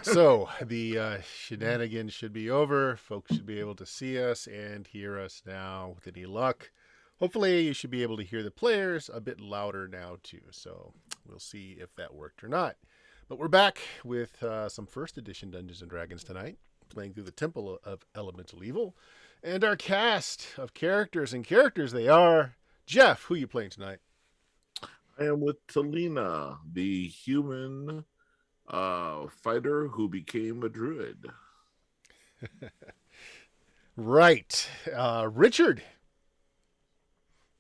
So the shenanigans should be over. Folks should be able to see us and hear us now with any luck. Hopefully, you should be able to hear the players a bit louder now, too. So we'll see if that worked or not. But we're back with some first edition Dungeons and Dragons tonight, playing through the Temple of Elemental Evil. And our cast of characters and characters they are. Jeff, who are you playing tonight? I am with Talina, the human fighter who became a druid. Right. Richard.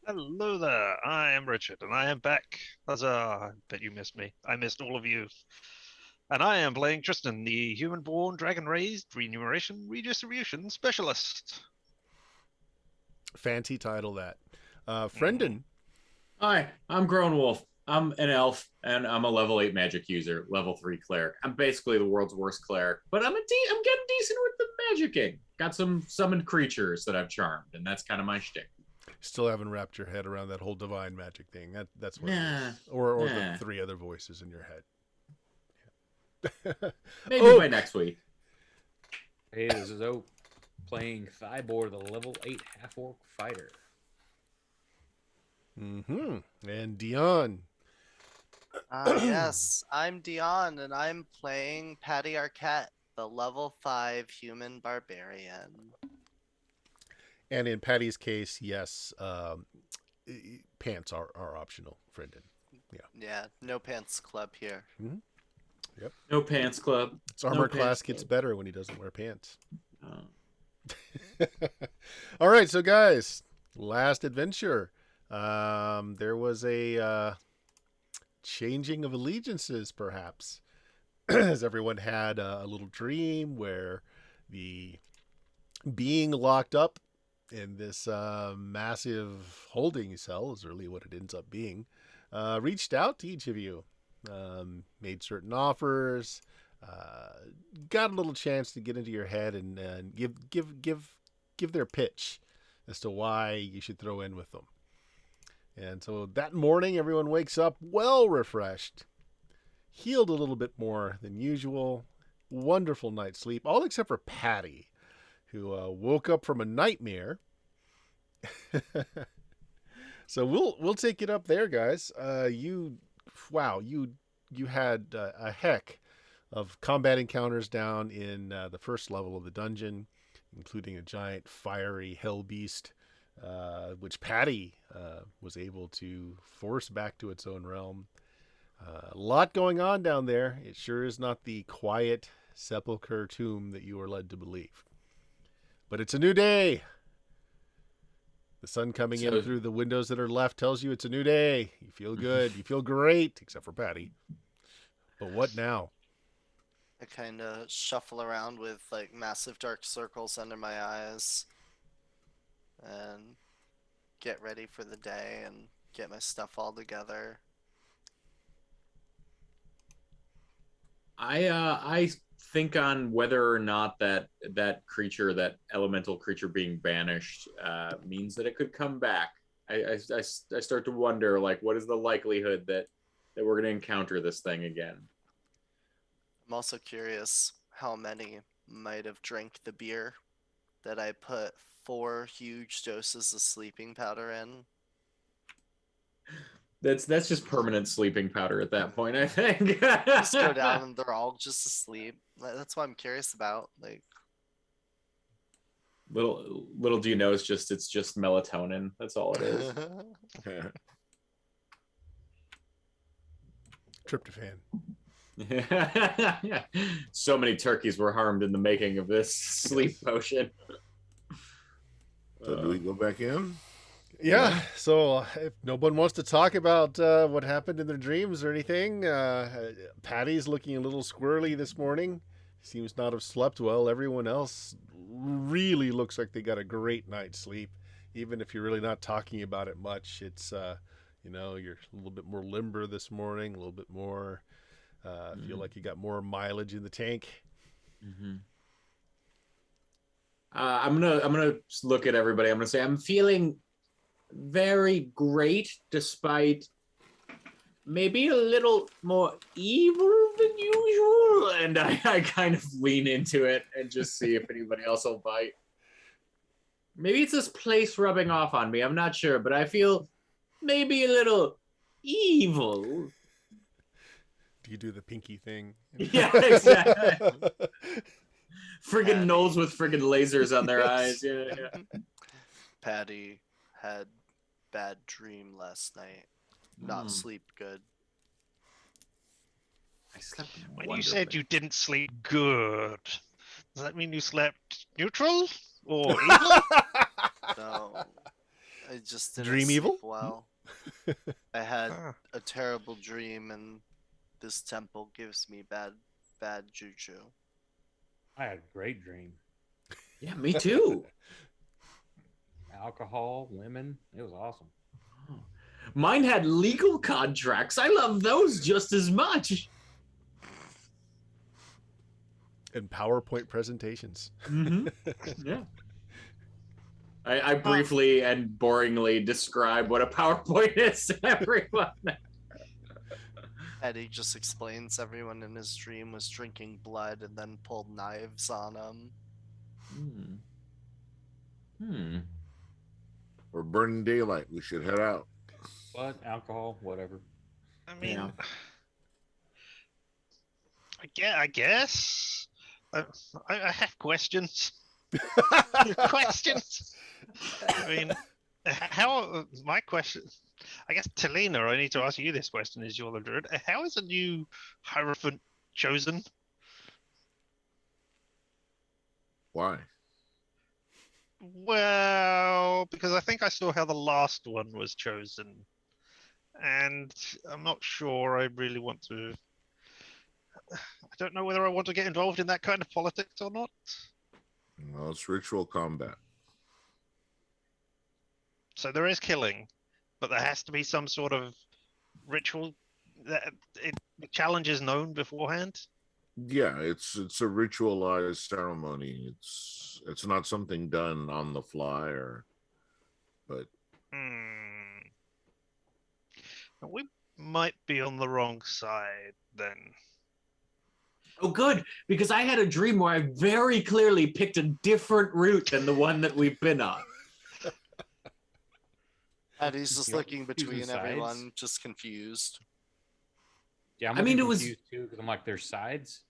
Hello there, I am Richard, and I am back. I bet you missed me. I missed all of you. And I am playing Tristan, the human-born, dragon-raised, remuneration, redistribution specialist. Fancy title that. Friendon. Hi, I'm Grown Wolf. I'm an elf, and I'm a level 8 magic user, level 3 cleric. I'm basically the world's worst cleric, but I'm getting decent with the magicking. Got some summoned creatures that I've charmed, and that's kind of my shtick. Still haven't wrapped your head around that whole divine magic thing. That's what it is. Or the three other voices in your head. Maybe by next week. Hey, this is Oak playing Thybor, the level 8 half-orc fighter. Mm-hmm. And Dion. Yes, I'm Dion, and I'm playing Patty Arquette, the level 5 human barbarian. And in Patty's case, yes, pants are optional, Friendon. Yeah, no pants club here. Mm-hmm. Yep. No pants club. His armor class gets better when he doesn't wear pants. Oh. All right, so guys, last adventure. There was a changing of allegiances, perhaps, as everyone had a little dream where the being locked up in this massive holding cell, is really what it ends up being, reached out to each of you, made certain offers, got a little chance to get into your head and give their pitch as to why you should throw in with them. And so that morning, everyone wakes up well refreshed, healed a little bit more than usual, wonderful night's sleep, all except for Patty, who woke up from a nightmare. So we'll take it up there, guys. You had a heck of combat encounters down in the first level of the dungeon, including a giant fiery hell beast, which Patty was able to force back to its own realm. A lot going on down there. It sure is not the quiet sepulchre tomb that you are led to believe. But it's a new day. The sun coming in through the windows that are left tells you it's a new day. You feel good. You feel great, except for Patty. But what now? I kind of shuffle around with like massive dark circles under my eyes and get ready for the day and get my stuff all together. I think on whether or not that creature, that elemental creature being banished, means that it could come back. I start to wonder, like, what is the likelihood that we're going to encounter this thing again? I'm also curious how many might have drank the beer that I put 4 huge doses of sleeping powder in. That's just permanent sleeping powder at that point, I think. Just go down and they're all just asleep. That's what I'm curious about. Like, little do you know, it's just melatonin. That's all it is. Tryptophan. So many turkeys were harmed in the making of this sleep potion. So do we go back in? Yeah, so if no one wants to talk about what happened in their dreams or anything, Patty's looking a little squirrely this morning. Seems not have slept well. Everyone else really looks like they got a great night's sleep. Even if you're really not talking about it much, it's, you're a little bit more limber this morning, a little bit more, feel like you got more mileage in the tank. Mm-hmm. I'm gonna look at everybody. I'm gonna say I'm feeling very great despite maybe a little more evil than usual. And I kind of lean into it and just see if anybody else will bite. Maybe it's this place rubbing off on me. I'm not sure, but I feel maybe a little evil. Do you do the pinky thing? Yeah, exactly. Friggin' Patty. gnolls with friggin' lasers on their eyes. Yeah, yeah. Patty had bad dream last night. Not sleep good. I slept When you said you didn't sleep good, does that mean you slept neutral or evil? No, I just didn't Dream sleep evil? well. I had Ah. a terrible dream, and this temple gives me bad juju. I had a great dream. Yeah, me too. Alcohol, women. It was awesome. Mine had legal contracts. I love those just as much. And PowerPoint presentations. Mm-hmm. Yeah. I briefly and boringly describe what a PowerPoint is to everyone. Eddie just explains everyone in his dream was drinking blood and then pulled knives on him. We're burning daylight. We should head out. But alcohol, whatever. I mean, Yeah. I guess. I have questions. Questions. I mean, my question? I guess Talina, I need to ask you this question: Is you're the druid? How is a new Hierophant chosen? Why? Well, because I think I saw how the last one was chosen, and I'm not sure I really want to. I don't know whether I want to get involved in that kind of politics or not. Well, it's ritual combat. So there is killing, but there has to be some sort of ritual that the challenge is known beforehand. Yeah, it's a ritualized ceremony. It's not something done on the fly but We might be on the wrong side then. Oh, good, because I had a dream where I very clearly picked a different route than the one that we've been on. Eddie's just You're looking confusing between sides? everyone, just confused. Yeah, I mean, it was- confused too because I'm like, there's sides.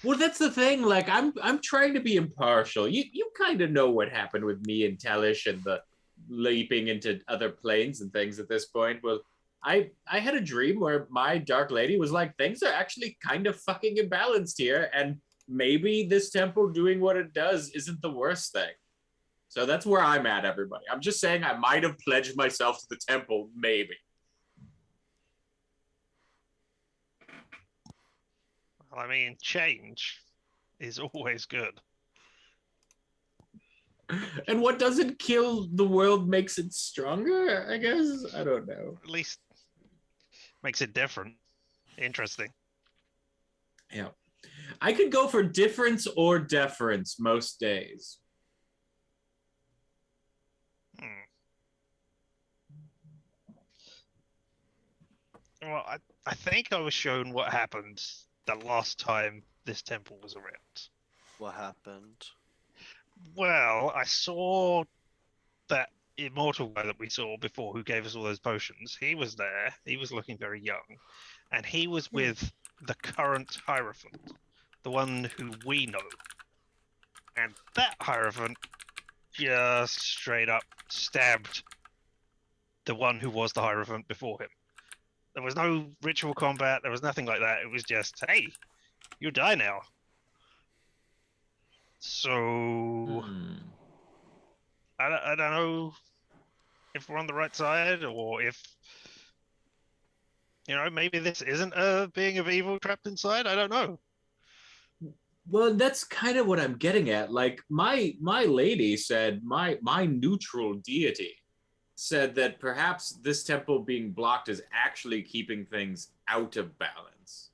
Well, that's the thing. Like, I'm trying to be impartial. You kind of know what happened with me and Talish and the leaping into other planes and things at this point. Well, I had a dream where my dark lady was like, things are actually kind of fucking imbalanced here, and maybe this temple doing what it does isn't the worst thing. So that's where I'm at, everybody. I'm just saying I might have pledged myself to the temple, maybe. Well, I mean, change is always good. And what doesn't kill the world makes it stronger, I guess? I don't know. At least makes it different. Interesting. Yeah. I could go for difference or deference most days. Well, I think I was shown what happened the last time this temple was around. What happened? Well, I saw that immortal guy that we saw before who gave us all those potions. He was there. He was looking very young. And he was with the current Hierophant, the one who we know. And that Hierophant just straight up stabbed the one who was the Hierophant before him. There was no ritual combat. There was nothing like that. It was just, hey, you die now. So I don't know if we're on the right side or if, maybe this isn't a being of evil trapped inside. I don't know. Well, that's kind of what I'm getting at. Like my lady said, my neutral deity said that perhaps this temple being blocked is actually keeping things out of balance.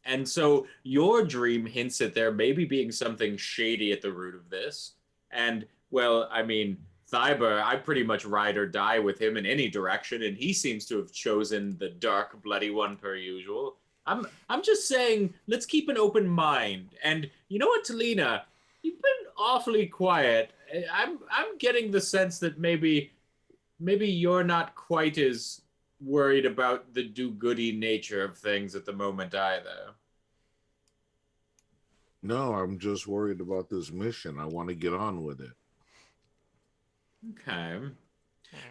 And so your dream hints at there maybe being something shady at the root of this. And, well, I mean, Thyber, I pretty much ride or die with him in any direction, and he seems to have chosen the dark, bloody one per usual. I'm just saying, let's keep an open mind. And you know what, Talina, you've been awfully quiet. I'm getting the sense that maybe you're not quite as worried about the do-goody nature of things at the moment either. No, I'm just worried about this mission. I want to get on with it. Okay.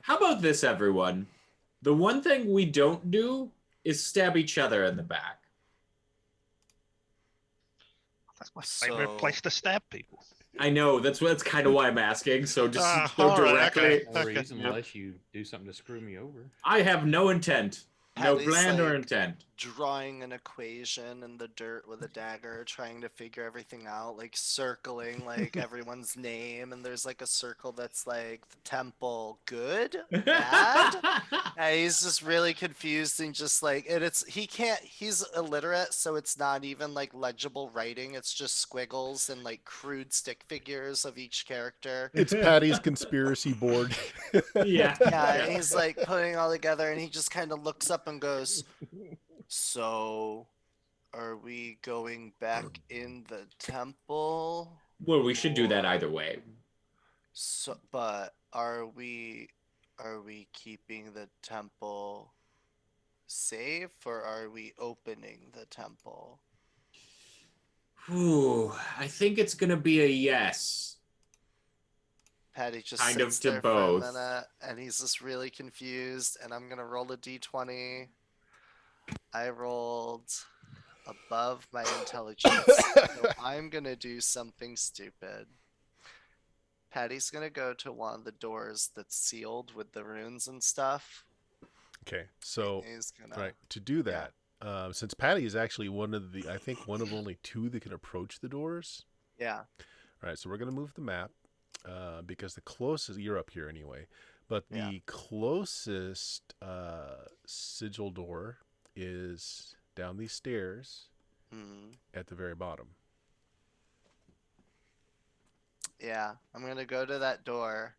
How about this, everyone? The one thing we don't do is stab each other in the back. That's my favorite So- place to stab people. I know, that's kind of why I'm asking, so just so all right, directly. okay. No reason unless you do something to screw me over. I have no intent. No Patty's plan or like- intent. Drawing an equation in the dirt with a dagger, trying to figure everything out, like circling like everyone's name, and there's like a circle that's like the temple good, bad. And he's just really confused and just like, and he's illiterate, so it's not even like legible writing, it's just squiggles and like crude stick figures of each character. It's Patty's conspiracy board. Yeah. Yeah, and he's like putting it all together, and he just kind of looks up and goes, "So, are we going back in the temple? Well, we should do that either way. So, but are we keeping the temple safe, or are we opening the temple?" Ooh, I think it's gonna be a yes. Patty just Kind of sits to there both. for a minute, and he's just really confused. And I'm gonna roll a d20. I rolled above my intelligence, so I'm gonna do something stupid. Patty's gonna go to one of the doors that's sealed with the runes and stuff. Okay, so He's gonna right to do that, since Patty is actually one of only two that can approach the doors. yeah. All right, so we're gonna move the map because the closest you're up here anyway, but the Yeah. closest sigil door is down these stairs Hmm. at the very bottom. Yeah, I'm gonna go to that door.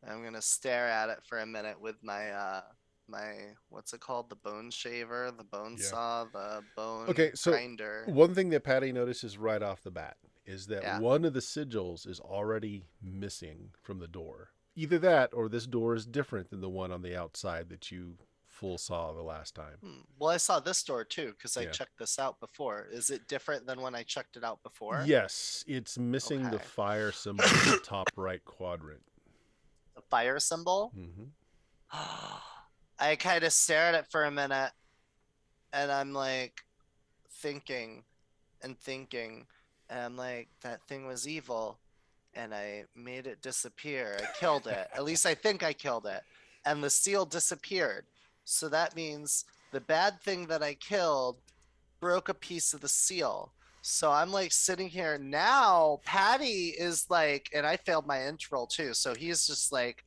I'm gonna stare at it for a minute with my what's it called? The bone shaver, the bone Yeah. saw, the bone Okay, so grinder. one thing that Patty notices right off the bat is that Yeah. one of the sigils is already missing from the door. Either that or this door is different than the one on the outside that you full saw the last time. Well, I saw this door too because I Yeah. checked this out before. Is it different than when I checked it out before? Yes, it's missing the Okay. fire symbol in the top right quadrant. The fire symbol. Hmm. I kind of stare at it for a minute, and I'm like thinking and thinking, and I'm like, that thing was evil, and I made it disappear. I killed it. At least I think I killed it, and the seal disappeared. So that means the bad thing that I killed broke a piece of the seal. So I'm like sitting here now. Patty is like, and I failed my intro too. So he's just like,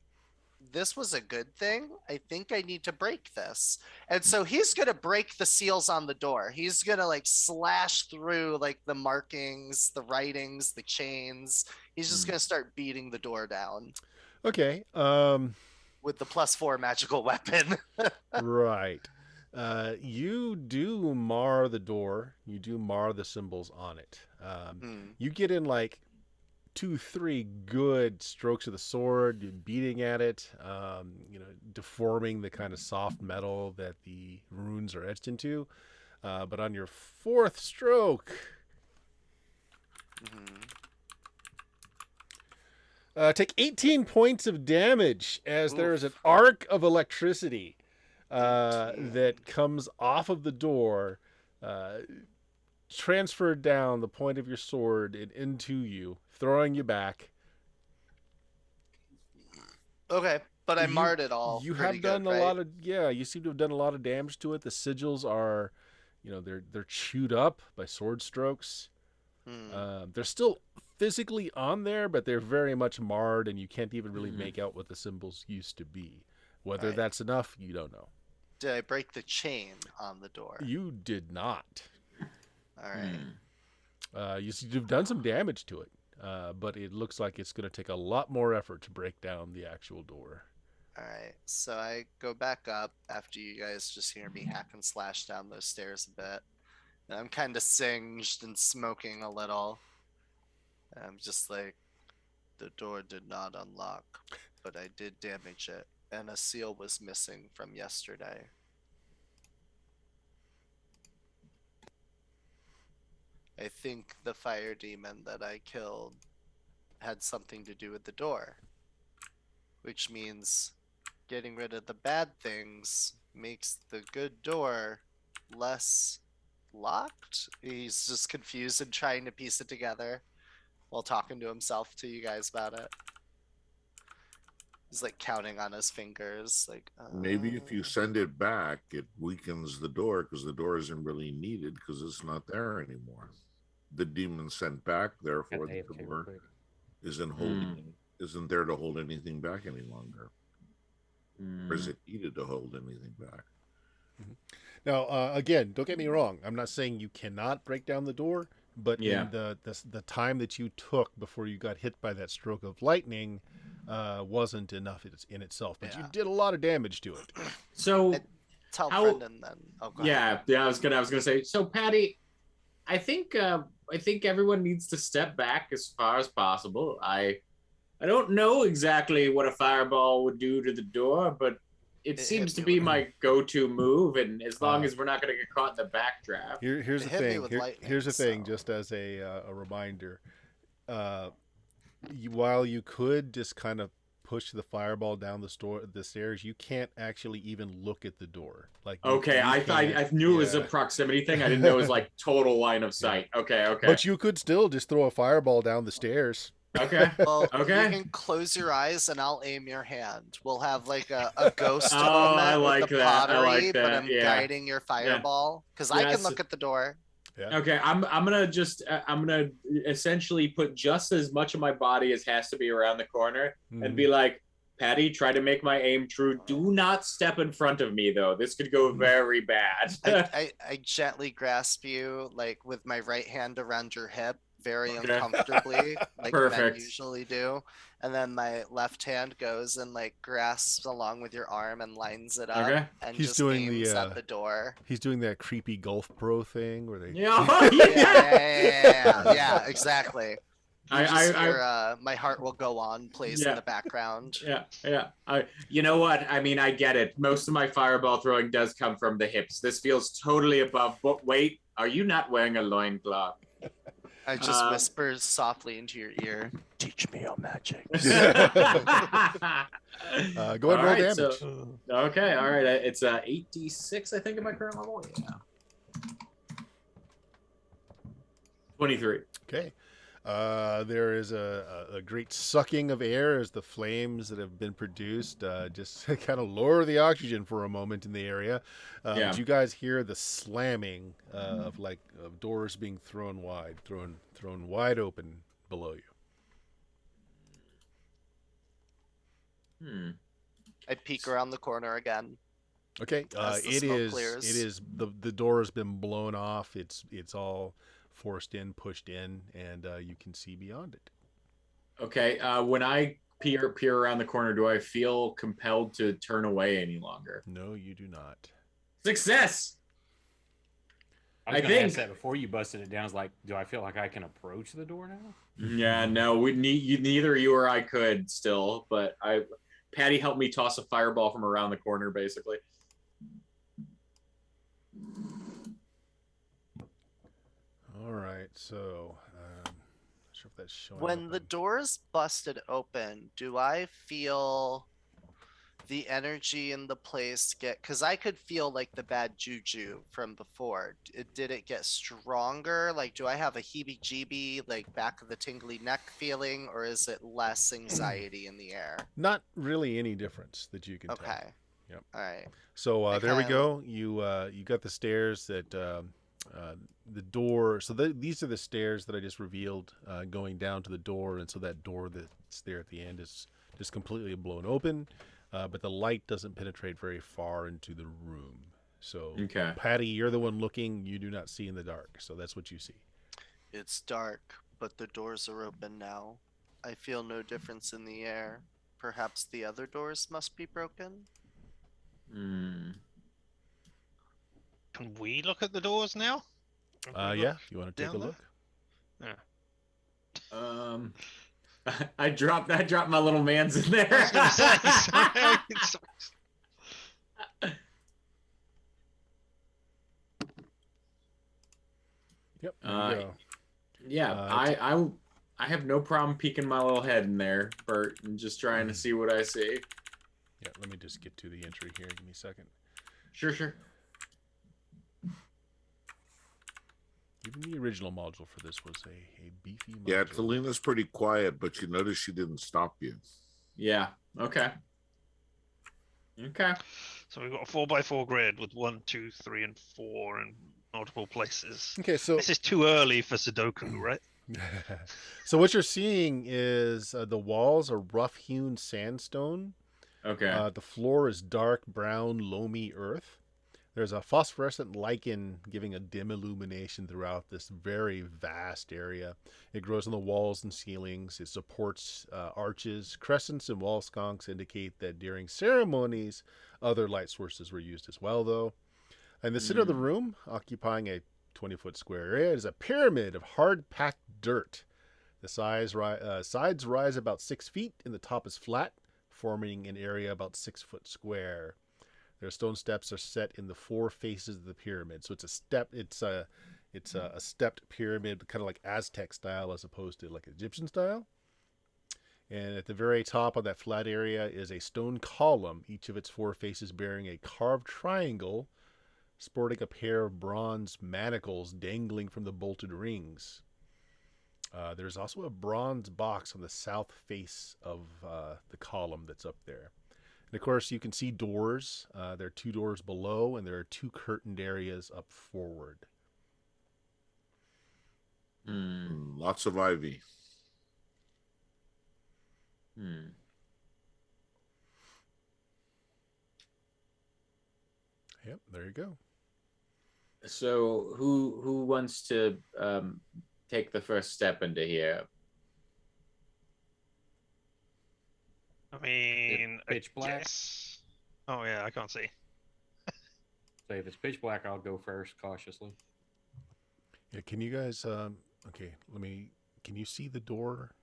this was a good thing. I think I need to break this. And so he's going to break the seals on the door. He's going to like slash through like the markings, the writings, the chains. He's just going to start beating the door down Okay. with the +4 magical weapon. Right. You do mar the door. You do mar the symbols on it. You get in like 2-3 good strokes of the sword, you're beating at it, deforming the kind of soft metal that the runes are etched into. But on your fourth stroke, take 18 points of damage as there is an arc of electricity that comes off of the door, transferred down the point of your sword and into you, throwing you back. Okay, but I marred it all. You pretty have done good, a right? lot of you seem to have done a lot of damage to it. The sigils are, they're chewed up by sword strokes. They're still physically on there, but they're very much marred, and you can't even really make out what the symbols used to be. Whether Right. that's enough, you don't know. Did I break the chain on the door? You did not. All right. You've done some damage to it. but it looks like it's going to take a lot more effort to break down the actual door. Alright, so I go back up after you guys just hear me hack and slash down those stairs a bit. And I'm kind of singed and smoking a little. And I'm just like, the door did not unlock, but I did damage it, and a seal was missing from yesterday. I think the fire demon that I killed had something to do with the door, which means getting rid of the bad things makes the good door less locked. He's just confused and trying to piece it together while talking to himself to you guys about it. He's like counting on his fingers, like Maybe if you send it back, it weakens the door because the door isn't really needed because it's not there anymore. The demon sent back, therefore the door isn't there to hold anything back any longer. Or is it needed to hold anything back? Now, again, don't get me wrong. I'm not saying you cannot break down the door, but in the time that you took before you got hit by that stroke of lightning wasn't enough in itself. But you did a lot of damage to it. So tell Brendan then. Oh, go ahead. I was gonna say. So Patty, I think everyone needs to step back as far as possible. I don't know exactly what a fireball would do to the door, but it seems to be my go-to move, and as long as we're not going to get caught in the backdraft. Here's the thing. Here's the thing. Just as a reminder, while you could just kind of push the fireball down the stairs, you can't actually even look at the door. Like I knew it was a proximity thing. I didn't know it was like total line of sight. Okay. But you could still just throw a fireball down the stairs. Okay. Well, okay. You can close your eyes and I'll aim your hand. We'll have like a ghost moment I like with the that. pottery, I like that. but I'm guiding your fireball because I can look at the door. Yeah. Okay, I'm gonna essentially put just as much of my body as has to be around the corner and be like, Patty, try to make my aim true. Do not step in front of me though. This could go very bad. I gently grasp you like with my right hand around your hip, very uncomfortably, like men usually do. And then my left hand goes and like grasps along with your arm and lines it up. And he's just doing aims at the door. He's doing that creepy golf pro thing where they yeah, exactly. My heart will go on plays in the background. You know what? I mean, I get it. Most of my fireball throwing does come from the hips. This feels totally above. But wait, are you not wearing a loincloth? I just whisper softly into your ear, teach me your magic. Go ahead and roll damage. So, okay, all right. It's 8d6, I think, at my current level. Yeah. 23. Okay. There is a great sucking of air as the flames that have been produced just kind of lower the oxygen for a moment in the area. But you guys hear the slamming of doors being thrown wide open below you. I peek around the corner again. Okay. It is the door has been blown off. It's all forced in, pushed in, and you can see beyond it. Okay. When I peer around the corner, do I feel compelled to turn away any longer? No, you do not. Success. I think ask that before you busted it down. It's like, do I feel like I can approach the door now? Yeah, no, neither you or I could still, but Patty helped me toss a fireball from around the corner, basically. All right, so not sure if that's showing. When the door's busted open, do I feel the energy in the place get? Because I could feel like the bad juju from before. Did it get stronger? Like, do I have a heebie-jeebie, like back of the tingly neck feeling, or is it less anxiety in the air? Not really any difference that you can tell. Okay. Yep. All right. So there we go. You got the stairs that. The door, so these are the stairs that I just revealed going down to the door, and so that door that's there at the end is just completely blown open, but the light doesn't penetrate very far into the room. So Patty, you're the one looking, you do not see in the dark, so that's what you see. It's dark, but the doors are open now. I feel no difference in the air. Perhaps the other doors must be broken? Hmm. Can we look at the doors now? Can we Yeah, look you want to take a down there? look? Yeah. I dropped my little man's in there. I was gonna say. Yep, there you go. Yeah, I have no problem peeking my little head in there, Bert, and just trying to see what I see. Yeah, let me just get to the entry here. Give me a second. Sure. Even the original module for this was a beefy module. Yeah, Talina's pretty quiet, but you notice she didn't stop you. Yeah. Okay. So we've got a 4x4 grid with 1, 2, 3, and 4 in multiple places. Okay, so This is too early for Sudoku, right? so what you're seeing is the walls are rough-hewn sandstone. Okay. The floor is dark brown, loamy earth. There's a phosphorescent lichen giving a dim illumination throughout this very vast area. It grows on the walls and ceilings. It supports arches. Crescents and wall sconks indicate that during ceremonies, other light sources were used as well, though. In the center of the room, occupying a 20-foot square area, is a pyramid of hard-packed dirt. The sides rise about 6 feet, and the top is flat, forming an area about 6 foot square. Their stone steps are set in the 4 faces of the pyramid. So it's a step. It's a stepped pyramid, kind of like Aztec style, as opposed to like Egyptian style. And at the very top of that flat area is a stone column, each of its 4 faces bearing a carved triangle, sporting a pair of bronze manacles dangling from the bolted rings. There's also a bronze box on the south face of the column that's up there. And of course, you can see doors. There are 2 doors below, and there are 2 curtained areas up forward. Lots of ivy. Yep, there you go. So who wants to take the first step into here? I mean, pitch black? Yes. Oh yeah, I can't see. So if it's pitch black, I'll go first, cautiously. Yeah, can you guys? Okay, can you see the door?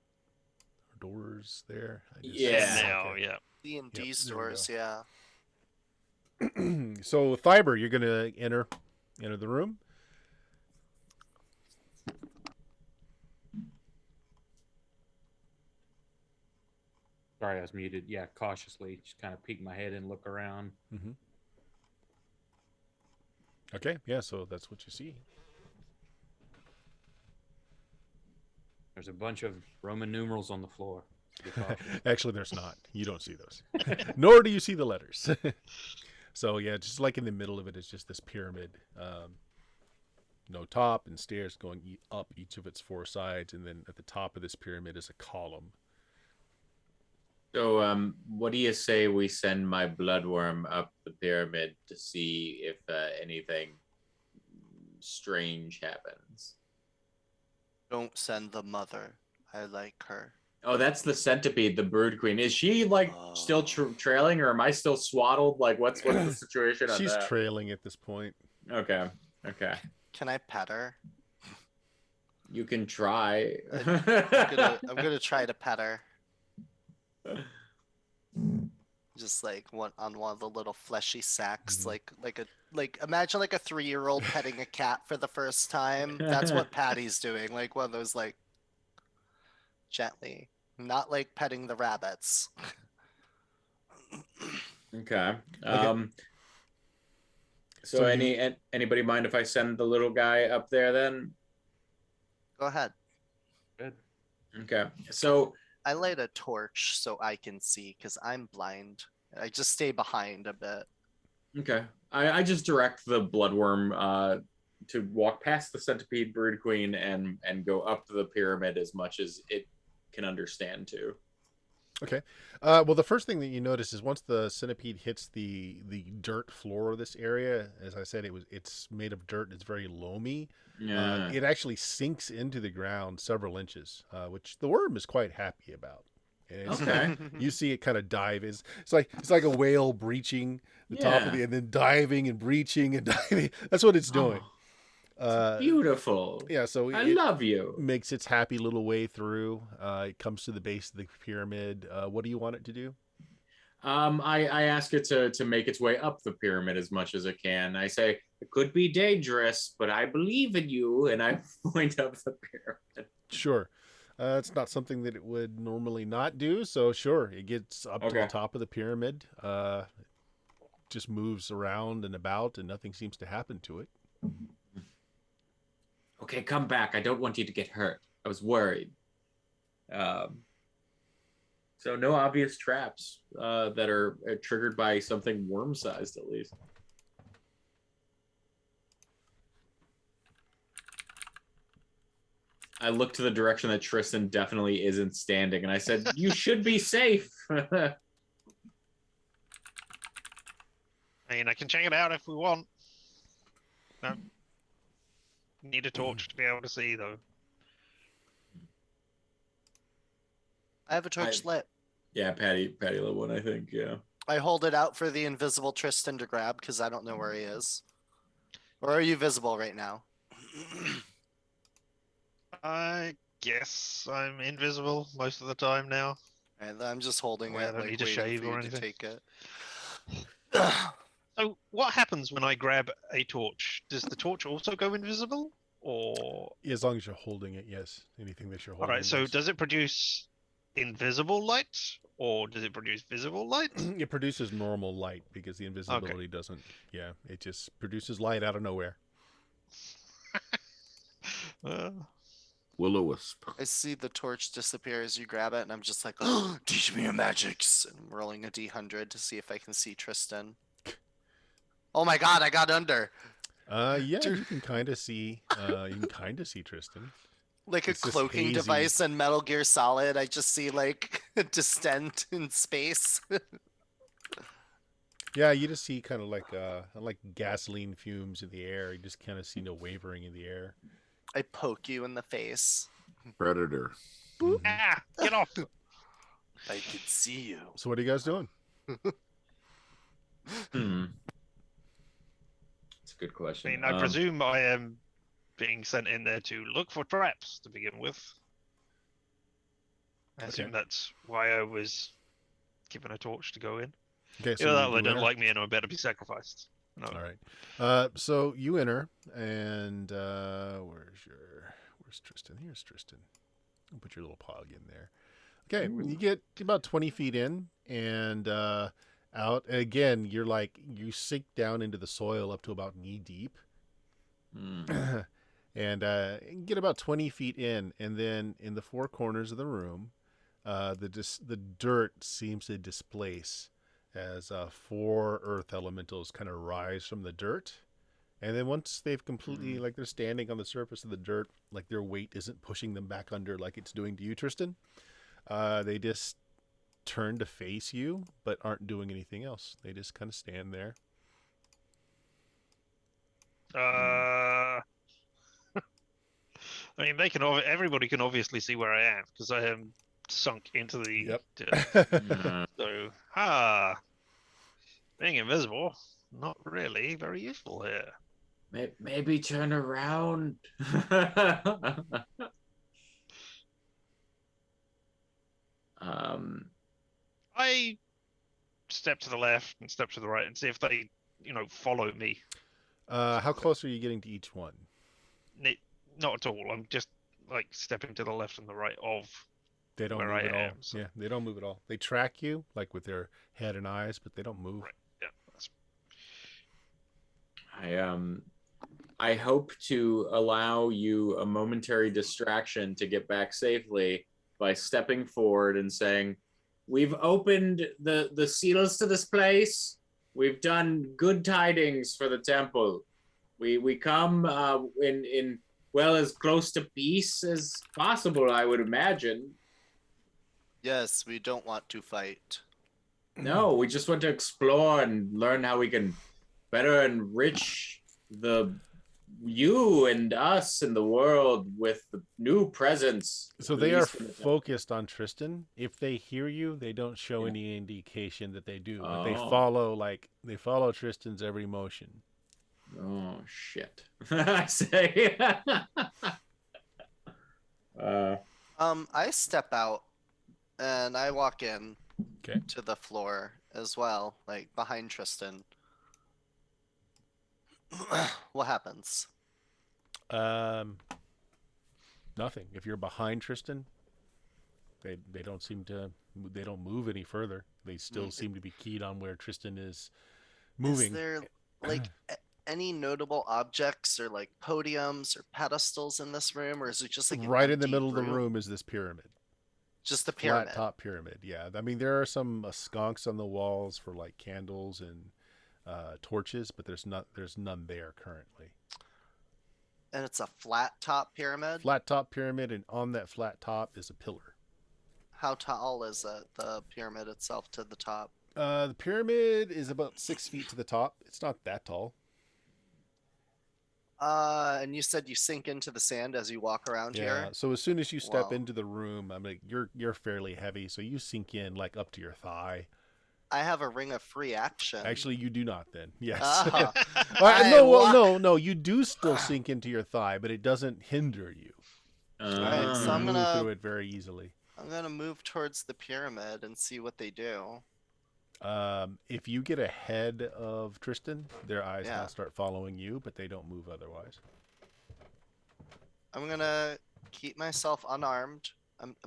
Doors there? Yeah. Now, okay. yeah. D&D Yep, there we stores, go. yeah. So Thiber, you're gonna enter the room. Sorry, I was muted. Yeah, cautiously, just kind of peek my head and look around. Mm-hmm. Okay, yeah, so that's what you see. There's a bunch of Roman numerals on the floor. Be cautious. Actually, there's not. You don't see those. Nor do you see the letters. So, yeah, just like in the middle of it is just this pyramid. No top and stairs going up each of its 4 sides. And then at the top of this pyramid is a column. So what do you say we send my bloodworm up the pyramid to see if anything strange happens? Don't send the mother. I like her. Oh, that's the centipede, the brood queen. Is she like still trailing, or am I still swaddled? Like, what's the situation on She's that? trailing at this point. Okay. Can I pet her? You can try. I'm gonna try to pet her. Just like on one of the little fleshy sacks, like imagine like a 3-year-old petting a cat for the first time. That's what Patty's doing, like one of those like gently, not like petting the rabbits. Okay. Okay. So anybody mind if I send the little guy up there then? Go ahead. Good. Okay. So I light a torch so I can see because I'm blind. I just stay behind a bit. okay. I just direct the bloodworm to walk past the centipede brood queen and go up the pyramid as much as it can understand to. Okay. Well, the first thing that you notice is once the centipede hits the dirt floor of this area, as I said, it's made of dirt. It's very loamy. Yeah. It actually sinks into the ground several inches, which the worm is quite happy about. And it's Okay. you see it kind of dive. It's like a whale breaching the top of Yeah. and then diving and breaching and diving. That's what it's doing. Beautiful. Yeah. So I it love you. makes its happy little way through. It comes to the base of the pyramid. What do you want it to do? I ask it to make its way up the pyramid as much as it can. I say it could be dangerous, but I believe in you, and I point up the pyramid. Sure. It's not something that it would normally not do, so sure, it gets up to the Okay. top of the pyramid. Just moves around and about, and nothing seems to happen to it. Okay, come back. I don't want you to get hurt. I was worried. So no obvious traps that are triggered by something worm-sized, at least. I look to the direction that Tristan definitely isn't standing, and I said, "You should be safe." I mean, I can check it out if we want. No. Need a torch to be able to see, though. I have a torch lit. Yeah, Patty lit one, I think. Yeah. I hold it out for the invisible Tristan to grab because I don't know where he is. Or are you visible right now? I guess I'm invisible most of the time now. And I'm just holding Well, I it, don't like need to waiting shave for or you to anything. take it. So, what happens when I grab a torch? Does the torch also go invisible? Or. As long as you're holding it, yes. Anything that you're holding. Alright, so does it produce invisible light? Or does it produce visible light? It produces normal light because the invisibility doesn't. Yeah, it just produces light out of nowhere. Will-o-wisp. I see the torch disappear as you grab it, and I'm just like, oh, teach me your magics. And I'm rolling a d100 to see if I can see Tristan. Oh my god, I got under. Yeah, you can kind of see. You can kind of see Tristan. Like It's a this cloaking hazy- device in Metal Gear Solid. I just see like a distend in space. Yeah, you just see kind of like gasoline fumes in the air. You just kind of see no wavering in the air. I poke you in the face. Predator. Ah! Get off! I can see you. So what are you guys doing? That's a good question. I mean, I presume I am being sent in there to look for traps to begin with. I assume that's why I was given a torch to go in. Okay, so Either that or you they don't enter? like me and I'm about to be sacrificed. No. All right. So you enter, and where's Tristan? Here's Tristan. I'll put your little pog in there. Okay, you get about 20 feet in, and out. And again, you sink down into the soil up to about knee deep, and get about 20 feet in, and then in the four corners of the room, the dirt seems to displace as 4 earth elementals kind of rise from the dirt. And then once they've completely, like they're standing on the surface of the dirt, like their weight isn't pushing them back under like it's doing to you, Tristan, they just turn to face you, but aren't doing anything else. They just kind of stand there. I mean, everybody can obviously see where I am because I am sunk into the dirt. So, being invisible, not really very useful here. Maybe turn around. I step to the left and step to the right and see if they, follow me. How close are you getting to each one? Not at all. I'm just like stepping to the left and the right of They don't where move I at all. am. So. Yeah, they don't move at all. They track you like with their head and eyes, but they don't move. Right. Yeah. I hope to allow you a momentary distraction to get back safely by stepping forward and saying, "We've opened the seals to this place. We've done good tidings for the temple. We come in as close to peace as possible, I would imagine." Yes, we don't want to fight. No, we just want to explore and learn how we can better enrich you and us and the world with the new presence. So they are focused on Tristan. If they hear you, they don't show any indication that they do, but they follow Tristan's every motion. Oh shit! I say. I step out and I walk in to the floor as well, like behind Tristan. What happens? Nothing. If you're behind Tristan, they don't move any further. They still seem to be keyed on where Tristan is moving. Is there like any notable objects or like podiums or pedestals in this room, or is it just like right in the middle of the room is this pyramid? Just the pyramid. Flat top pyramid. Yeah. I mean, there are some sconks on the walls for like candles and torches, but there's none there currently. And it's a flat top pyramid? Flat top pyramid, and on that flat top is a pillar. How tall is it, the pyramid itself to the top? The pyramid is about 6 feet to the top. It's not that tall. And you said you sink into the sand as you walk around here? Yeah, so as soon as you step into the room, I'm like, you're fairly heavy, so you sink in like up to your thigh. I have a ring of free action. Actually, you do not then. Yes. No, you do still sink into your thigh, but it doesn't hinder you. Alright, so I'm gonna move through it very easily. I'm gonna move towards the pyramid and see what they do. If you get ahead of Tristan, their eyes now start following you, but they don't move otherwise. I'm gonna keep myself unarmed.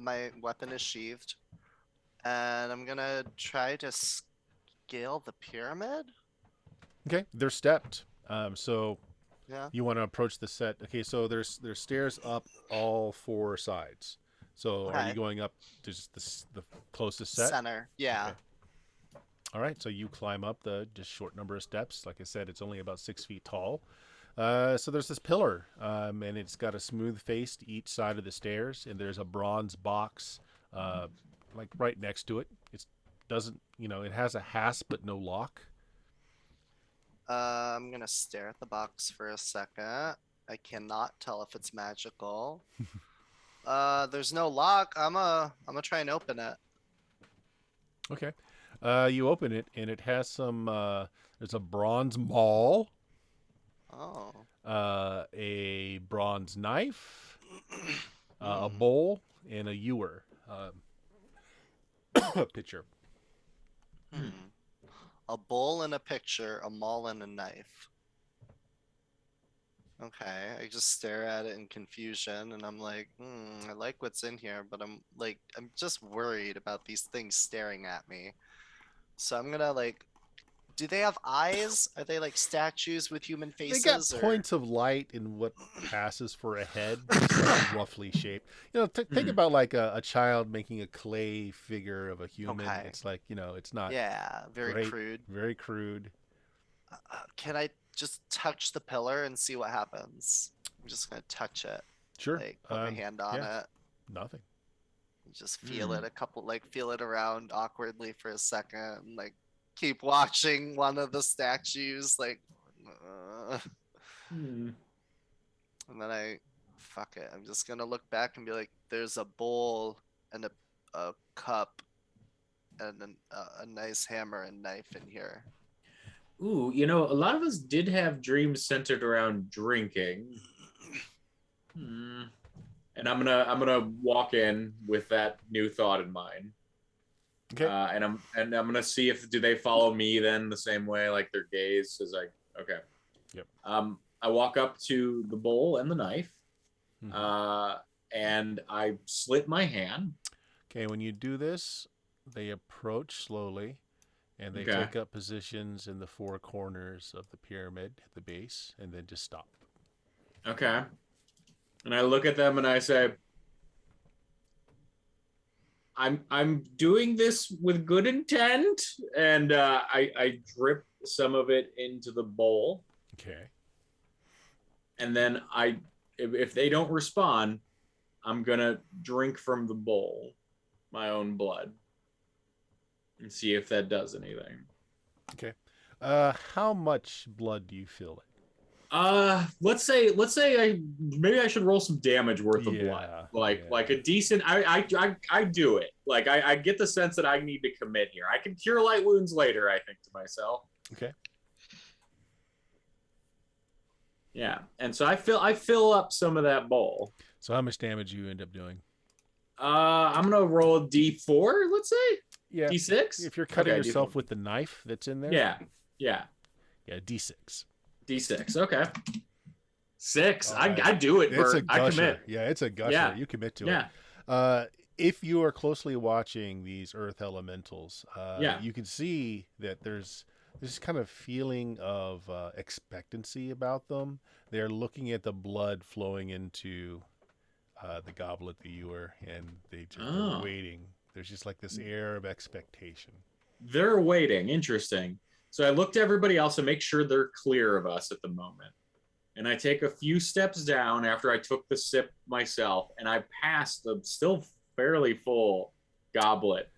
My weapon is sheathed. And I'm gonna try to scale the pyramid. Okay, they're stepped. So yeah, you want to approach the set. Okay, so there's stairs up all four sides. So are you going up to just the closest set? Center, yeah. Okay. All right, so you climb up the just short number of steps. Like I said, it's only about 6 feet tall. So there's this pillar, and it's got a smooth face to each side of the stairs, and there's a bronze box, like right next to it. It doesn't, it has a hasp but no lock. I'm gonna stare at the box for a second. I cannot tell if it's magical. There's no lock. I'm gonna try and open it. Okay. You open it, and it has some, there's a bronze maul. Oh. A bronze knife, a bowl, and a ewer. Pitcher. A bowl and a pitcher, a maul and a knife. Okay, I just stare at it in confusion, and I'm like, I like what's in here, but I'm just worried about these things staring at me. So I'm gonna do they have eyes? Are they like statues with human faces? They got points of light in what passes for a head, roughly shaped. Think about like a child making a clay figure of a human. Okay. It's like, it's not. Yeah, very crude. Very crude. Can I just touch the pillar and see what happens? I'm just gonna touch it. Sure. Put my hand on it. Nothing. Just feel it feel it around awkwardly for a second, and keep watching one of the statues, and then fuck it. I'm just gonna look back and be like, there's a bowl and a cup and a nice hammer and knife in here. Ooh, a lot of us did have dreams centered around drinking. And I'm gonna walk in with that new thought in mind. Okay. And I'm gonna see do they follow me then the same way, like their gaze is like, okay. Yep. I walk up to the bowl and the knife, and I slit my hand. Okay, when you do this, they approach slowly, and they take up positions in the four corners of the pyramid at the base, and then just stop. Okay. And I look at them and I say, I'm doing this with good intent, and I drip some of it into the bowl. Okay. And then if they don't respond, I'm gonna drink from the bowl my own blood and see if that does anything. Okay. How much blood do you feel it? Let's say maybe I should roll some damage worth of blood. Yeah. Like a decent. I do it. Like I get the sense that I need to commit here. I can cure light wounds later, I think to myself. Okay. Yeah, and so I fill up some of that bowl. So how much damage you end up doing? I'm gonna roll a D4. Let's say. Yeah. D6. If you're cutting Okay, yourself D4. with the knife that's in there. Yeah. D6. D6. Okay. 6. All right. I do it, It's Bert. a gusher. I commit. Yeah, it's a gusher. Yeah. You commit to Yeah. it. If you are closely watching these earth elementals, Yeah. you can see that there's this kind of feeling of expectancy about them. They're looking at the blood flowing into the goblet that you were, and they're waiting. There's just like this air of expectation. They're waiting. Interesting. So I look to everybody else and make sure they're clear of us at the moment. And I take a few steps down after I took the sip myself, and I pass the still fairly full goblet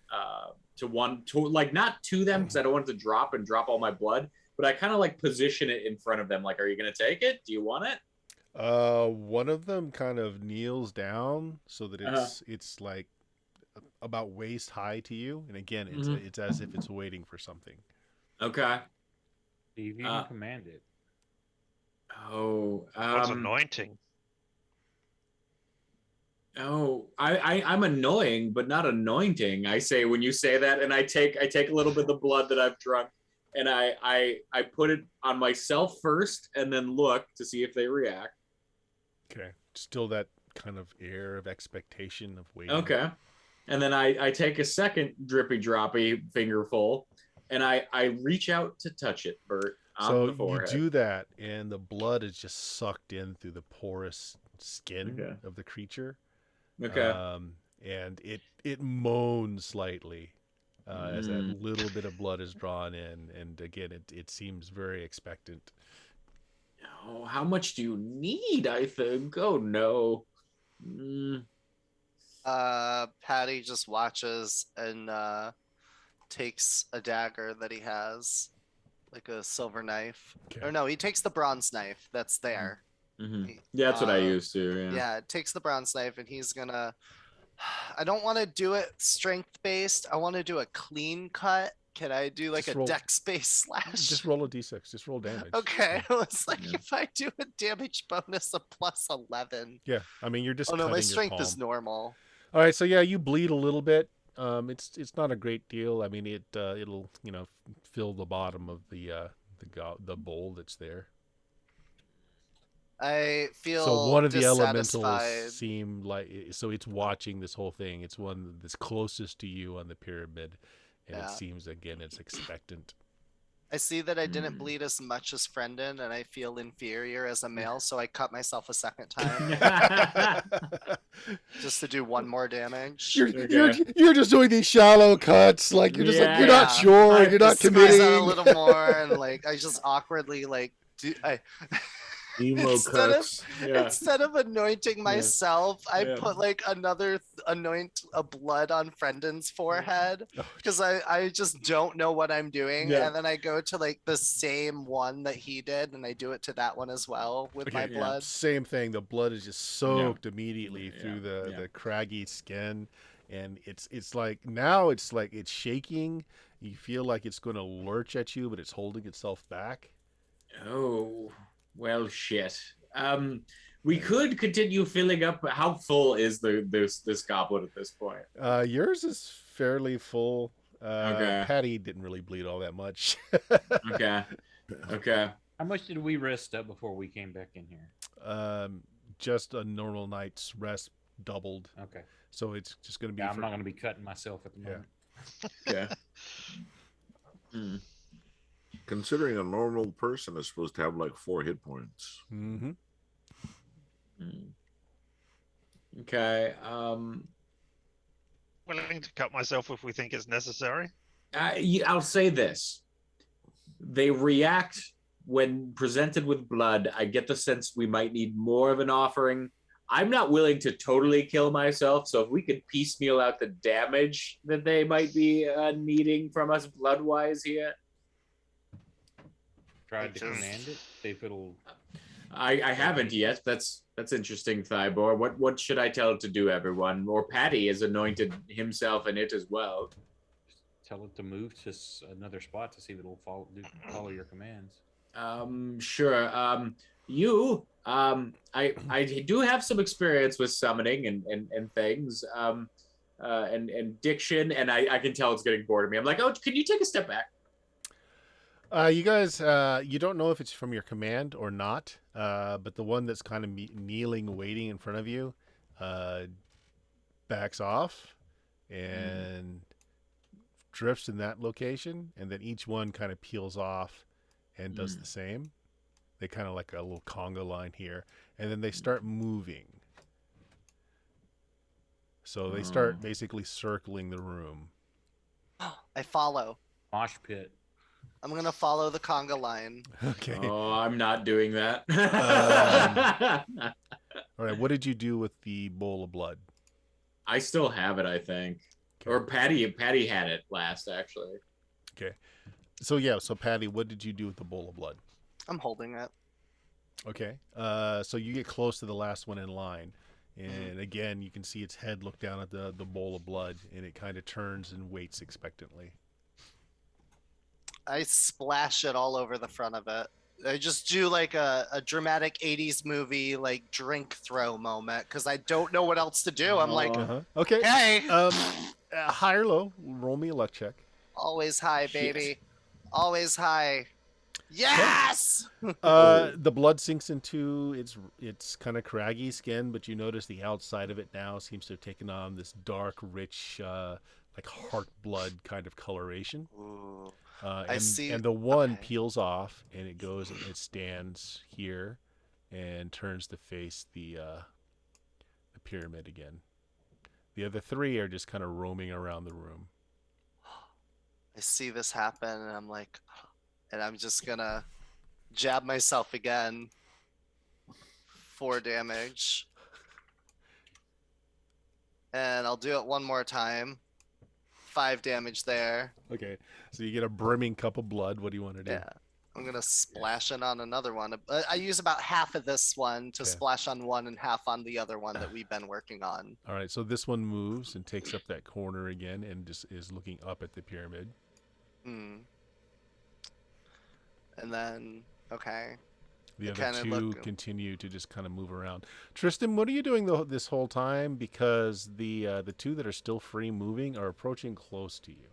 not to them because I don't want it to drop all my blood, but I kind of like position it in front of them. Like, are you going to take it? Do you want it? One of them kind of kneels down so that it's like about waist high to you, and again, it's as if it's waiting for something. Okay. You can command it. Oh, That's anointing. Oh, I'm annoying, but not anointing. I say when you say that, and I take a little bit of the blood that I've drunk, and I put it on myself first, and then look to see if they react. Okay, still that kind of air of expectation of waiting. Okay, and then I take a second drippy droppy fingerful, and I reach out to touch it, Bert. So the forehead. you do that, and the blood is just sucked in through the porous skin of the creature. Okay. And it moans slightly as that little bit of blood is drawn in, and again, it seems very expectant. Oh, how much do you need? I think. Oh no. Patty just watches and takes a dagger that he has, like a silver knife. Okay. Or no, he takes the bronze knife that's there. Mm-hmm. Yeah, that's what I used to. Yeah, takes the bronze knife, and he's gonna. I don't want to do it strength based. I want to do a clean cut. Can I do like a dex based slash? Just roll a d6. Just roll damage. Okay, it's like if I do a damage bonus of +11. Yeah, I mean you're just. Oh no, my cutting strength your palm. is normal. All right, so yeah, you bleed a little bit. It's not a great deal. I mean it'll fill the bottom of the bowl that's there. I feel so one of the dissatisfied. elementals seem like so it's watching this whole thing. It's one that's closest to you on the pyramid, and it seems again it's expectant. I see that I didn't bleed as much as Friendon, and I feel inferior as a male, so I cut myself a second time just to do one more damage. You're just doing these shallow cuts, like you're just like you're not sure, you're not committing. A little more, and like I just awkwardly like do Emo cuts. Instead of anointing myself, I put like another anoint a blood on Friendon's forehead because I just don't know what I'm doing, and then I go to like the same one that he did, and I do it to that one as well with my blood. Same thing. The blood is just soaked immediately through the craggy skin, and it's like now it's like it's shaking. You feel like it's going to lurch at you, but it's holding itself back. Oh. Well, shit. We could continue filling up. How full is this goblet at this point? Yours is fairly full. Okay. Patty didn't really bleed all that much. Okay. How much did we rest up before we came back in here? Just a normal night's rest doubled. Okay. So it's just going to be. I'm not going to be cutting myself at the moment. Yeah. Considering a normal person is supposed to have like 4 hit points. Mm-hmm. Okay. Willing to cut myself if we think it's necessary. I'll say this. They react when presented with blood. I get the sense we might need more of an offering. I'm not willing to totally kill myself, so if we could piecemeal out the damage that they might be needing from us blood-wise here. Tried to Just- command it. See if it'll. I haven't yet. That's interesting, Thybor. What should I tell it to do, everyone? Or Patty has anointed himself in it as well. Tell it to move to another spot to see if it'll follow your commands. Sure. I do have some experience with summoning and things. And diction, and I can tell it's getting bored of me. I'm like, oh, can you take a step back? You guys, you don't know if it's from your command or not, but the one that's kind of kneeling, waiting in front of you, backs off and drifts in that location, and then each one kind of peels off and does the same. They kind of like a little conga line here, and then they start moving. So they start basically circling the room. I follow. Mosh pit. I'm gonna follow the conga line. Okay. Oh, I'm not doing that. All right. What did you do with the bowl of blood? I still have it, I think. Okay. Or Patty had it last, actually. Okay. So yeah. So Patty, what did you do with the bowl of blood? I'm holding it. Okay. So you get close to the last one in line, and again you can see its head look down at the bowl of blood, and it kind of turns and waits expectantly. I splash it all over the front of it. I just do like a dramatic 80s movie like drink throw moment because I don't know what else to do. I'm like, Okay. hey, High or low? Roll me a luck check. always high, baby. Always high. Yes! The blood sinks into its kind of craggy skin, but you notice the outside of it now seems to have taken on this dark, rich, like heart blood kind of coloration. Ooh. And, see. And the one Okay. peels off, and it goes and it stands here, and turns to face the pyramid again. The other three are just kind of roaming around the room. I see this happen, and I'm like, and I'm just gonna jab myself again. 4 damage. And I'll do it one more time. 5 damage there. Okay, so you get a brimming cup of blood. What do you want to do? Yeah. I'm gonna splash it on another one. I use about half of this one to Okay. splash on one and half on the other one that we've been working on. All right, so this one moves and takes up that corner again, and just is looking up at the pyramid. Hmm. And then, okay. The I other kinda two look- continue to just kind of move around. Tristan, what are you doing this whole time? Because the two that are still free moving are approaching close to you.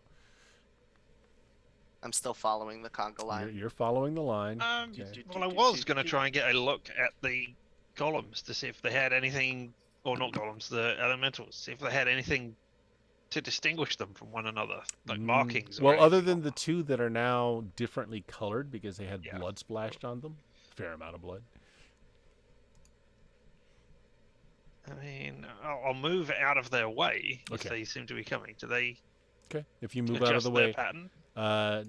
I'm still following the conga line. You're following the line. Well, Okay. I was going to try and get a look at the golems to see if they had anything, or not golems, the elementals, see if they had anything to distinguish them from one another, like markings. Or Well, other anything. than the two that are now differently colored because they had Yeah. blood splashed on them, fair amount of blood. I mean, I'll move out of their way if Okay. they seem to be coming. Do they Okay, if you move adjust out of the their way, pattern?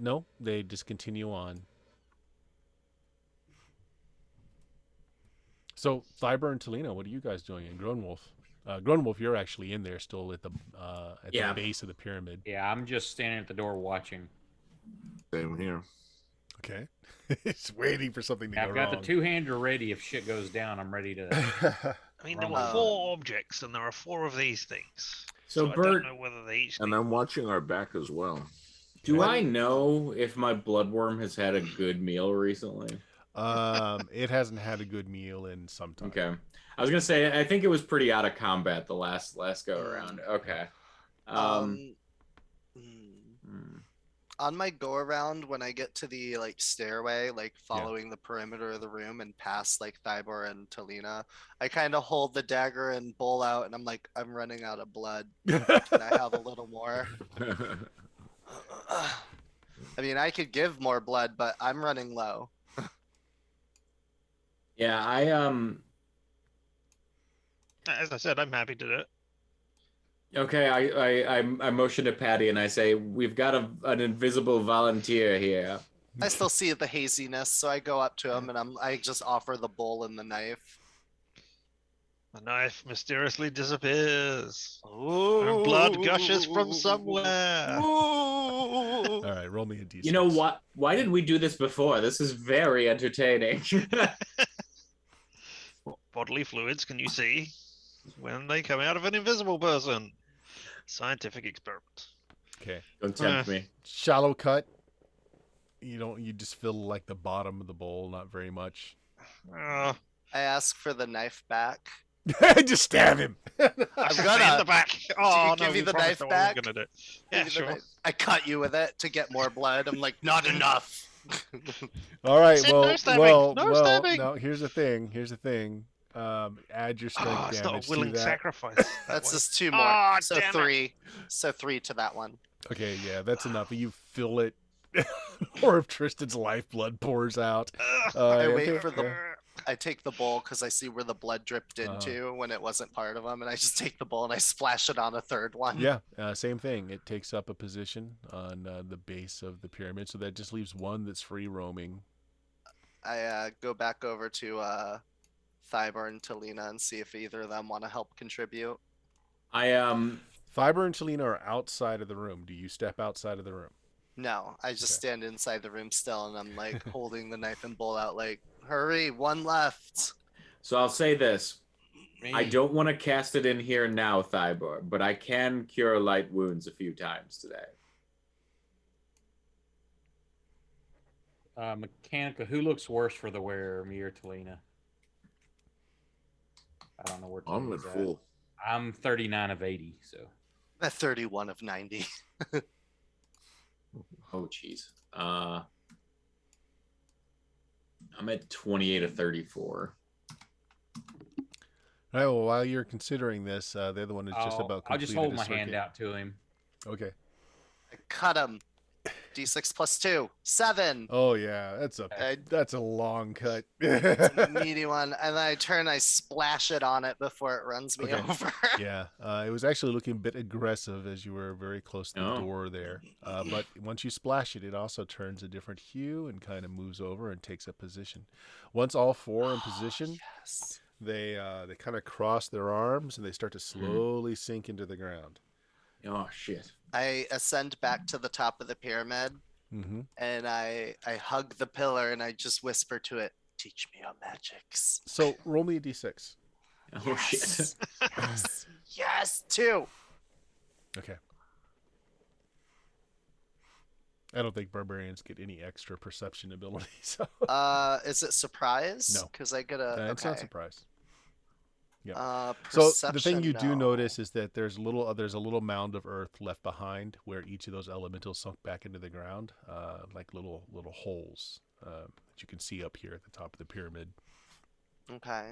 no, they just continue on. So, Thiber and Talina, what are you guys doing? And Groenwolf, Groenwolf, you're actually in there still at the Yeah. base of the pyramid. Yeah, I'm just standing at the door watching. Same here. Okay, it's waiting for something to I've go got wrong. the two-hander ready. If shit goes down, I'm ready to. I mean, there were Wrong. 4 objects, and there are 4 of these things. So, I Bert, don't know whether they each. And need- I'm watching our back as well. do I know if my bloodworm has had a good meal recently? It hasn't had a good meal in some time. Okay. I was gonna say I think it was pretty out of combat the last go around. Okay. Hmm. Hmm. On my go around, when I get to the like stairway, like following the perimeter of the room and past like Thybor and Talina, I kind of hold the dagger and bowl out, and I'm like, I'm running out of blood. Can I have a little more? I mean, I could give more blood, but I'm running low. Yeah, As I said, I'm happy to do it. okay, I motion to Patty and I say we've got an invisible volunteer here. I still see the haziness, so I go up to him and I just offer the bowl and the knife. The knife mysteriously disappears. Ooh. And blood gushes from somewhere. All right, roll me a d6. You know what? Why did we do this before? This is very entertaining. What bodily fluids can you see when they come out of an invisible person? Scientific experiment. Okay. Don't tempt me. Shallow cut. You just feel like the bottom of the bowl, not very much. Uh, I ask for the knife back. Just stab him. I'm in gonna. the back. Oh, give no, me you the promised knife I wasn't back? gonna do it. Give Yeah, me the sure. knife. I cut you with it to get more blood. I'm like, not enough. All right. Said Well, no stabbing, well, no well. stabbing. No. Here's the thing. Add your strength Oh, it's not damage a to willing that. sacrifice. That's way. just 2 more. Ah, So damn it. 3. So 3 to that one. Okay. Yeah, that's enough. You feel it. Or if Tristan's lifeblood pours out. Ugh. I Yeah, wait okay, for the. yeah. I take the bowl because I see where the blood dripped into when it wasn't part of them, and I just take the bowl and I splash it on a third one. Yeah, same thing. It takes up a position on the base of the pyramid, so that just leaves one that's free roaming. I go back over to Thybor and Talina and see if either of them want to help contribute. Fiber and Talina are outside of the room. Do you step outside of the room? No, I just Okay. stand inside the room still, and I'm like holding the knife and bowl out, like, hurry, one left. So I'll say this. I Me. don't want to cast it in here now, Thybor, but I can cure light wounds a few times today. Mechanica, who looks worse for the wearer, me or Talina? I don't know where I'm Talina's at full. I'm 39 of 80, so. At 31 of 90. Oh, jeez. I'm at 28 of 34. All right. Well, while you're considering this, the other one is just about I'll just completed hold his my hand circuit. out to him. Okay. I cut him. D6 plus 2. 7. Oh yeah, that's a long cut. It's a meaty one. And then I turn, I splash it on it before it runs me Okay. over. Yeah, it was actually looking a bit aggressive as you were very close to the Oh. door there. But once you splash it, it also turns a different hue and kind of moves over and takes a position. Once all four in position, Yes. they kind of cross their arms and they start to slowly sink into the ground. Oh, shit. I ascend back to the top of the pyramid Mm-hmm. and I hug the pillar and I just whisper to it, teach me your magics. So roll me a d6. Oh, shit. Yes. Yes. Yes, 2. Okay. I don't think barbarians get any extra perception ability. So Is it surprise? No. Because I get a. it's not surprise. So the thing you do no. notice is that there's a little mound of earth left behind where each of those elementals sunk back into the ground, like little holes that you can see up here at the top of the pyramid. Okay.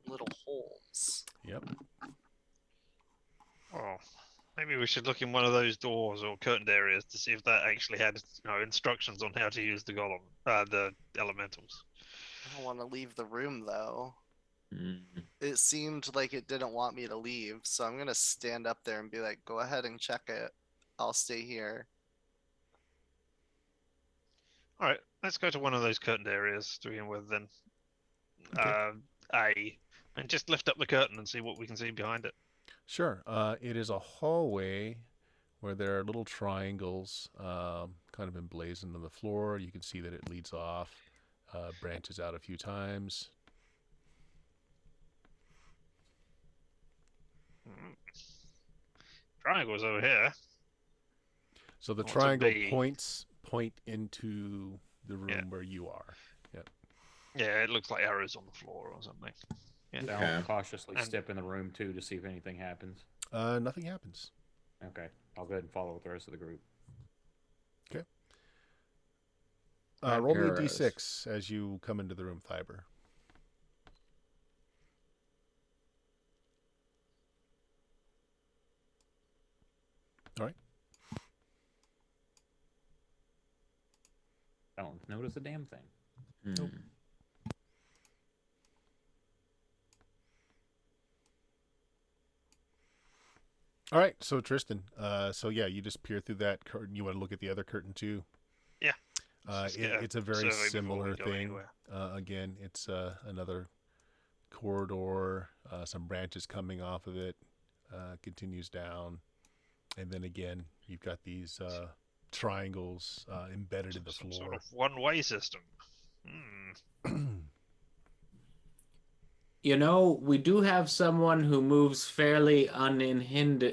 Little holes. Yep. Oh, maybe we should look in one of those doors or curtained areas to see if that actually had, instructions on how to use the the elementals. I don't want to leave the room though. Mm. It seemed like it didn't want me to leave, so I'm gonna stand up there and be like, "Go ahead and check it. I'll stay here." All right, let's go to one of those curtained areas to begin with then. Okay. And just lift up the curtain and see what we can see behind it. Sure. It is a hallway where there are little triangles kind of emblazoned on the floor. You can see that it leads off, branches out a few times. Triangles over here. So the What's a triangle B? point into the room where you are. Yeah, it looks like arrows on the floor or something. Yeah. So Okay. I'll cautiously And- step in the room too to see if anything happens. Nothing happens. Okay, I'll go ahead and follow with the rest of the group. Roll me a Arrows. d6 as you come into the room, Thybor. All right. Don't notice a damn thing. Hmm. All right. So Tristan, you just peer through that curtain. You want to look at the other curtain too? Yeah. Just get a It's a very survey before we similar go thing. anywhere. Again, it's another corridor, some branches coming off of it, continues down, and then again you've got these triangles embedded in the Some floor. sort of one-way system. You know, we do have someone who moves fairly unhindered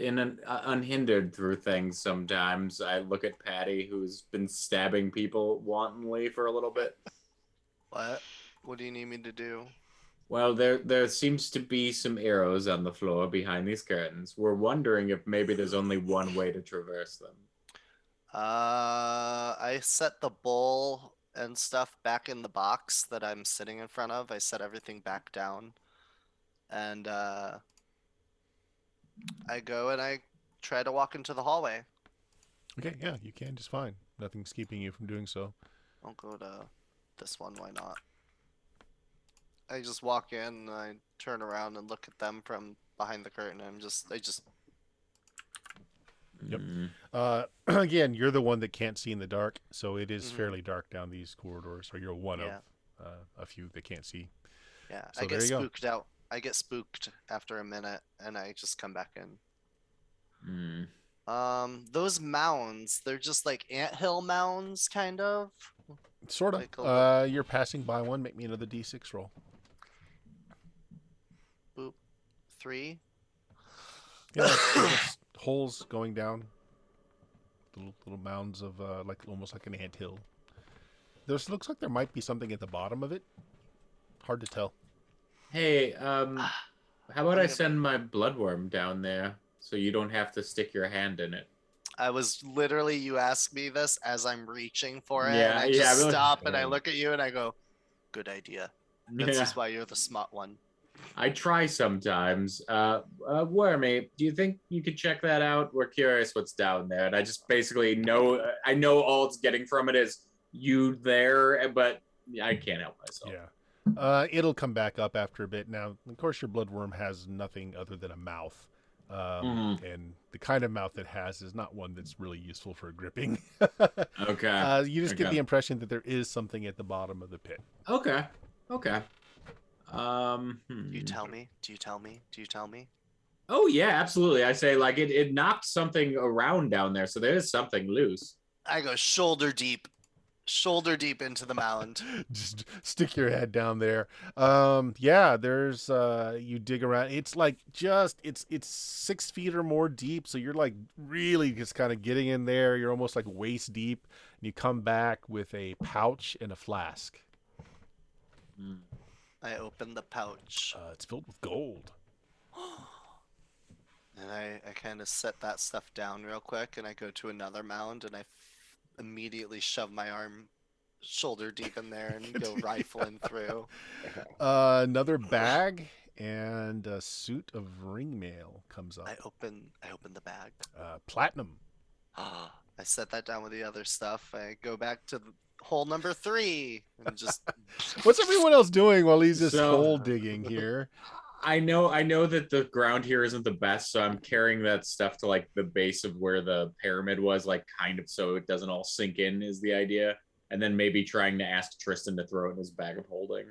through things sometimes. I look at Patty, who's been stabbing people wantonly for a little bit. What? What do you need me to do? Well, there seems to be some arrows on the floor behind these curtains. We're wondering if maybe there's only one way to traverse them. I set the bowl and stuff back in the box that I'm sitting in front of. I set everything back down. And I go and I try to walk into the hallway. Okay, yeah, you can just fine. Nothing's keeping you from doing so. I'll go to this one, why not? I just walk in and I turn around and look at them from behind the curtain and I just Yep. Again, you're the one that can't see in the dark, so it is Mhm. fairly dark down these corridors, or you're one Yeah. of a few that can't see. yeah, So I get there you go. spooked out. I get spooked after a minute and I just come back in. Those mounds, they're just like anthill mounds, kind of. Sort Like a of. You're passing by one. Make me another d6 roll. Boop. 3. Yeah, just holes going down. Little mounds of like almost like an anthill. This looks like there might be something at the bottom of it. Hard to tell. Hey, how about I Yeah, send my bloodworm down there so you don't have to stick your hand in it? I was literally, you asked me this as I'm reaching for it, and Yeah, I yeah, just really- stop and I Yeah. look at you and I go, good idea. That's Yeah. just why you're the smart one. I try sometimes. Wormy, do you think you could check that out? We're curious what's down there, and I just basically know. I know all it's getting from it is you there, but I can't help myself. Yeah. It'll come back up after a bit. Now, of course, your bloodworm has nothing other than a mouth. And the kind of mouth it has is not one that's really useful for gripping. Okay. You just get Okay. the impression that there is something at the bottom of the pit. Okay. Okay. Do you tell me? Do you tell me? Do you tell me? Oh yeah, absolutely. I say like it knocked something around down there, so there is something loose. I go shoulder deep into the mound. Just stick your head down there. Yeah, there's you dig around. It's like it's 6 feet or more deep, so you're like really just kind of getting in there. You're almost like waist deep, and you come back with a pouch and a flask. I open the pouch It's filled with gold. and I kind of set that stuff down real quick and I go to another mound and I immediately shove my arm shoulder deep in there and go rifling through. Another bag and a suit of ring mail comes up. I open the bag. Platinum. I set that down with the other stuff. I go back to hole number 3 and just What's everyone else doing while he's just So- hole digging here? I know that the ground here isn't the best, so I'm carrying that stuff to like the base of where the pyramid was, like kind of so it doesn't all sink in is the idea. And then maybe trying to ask Tristan to throw it in his bag of holding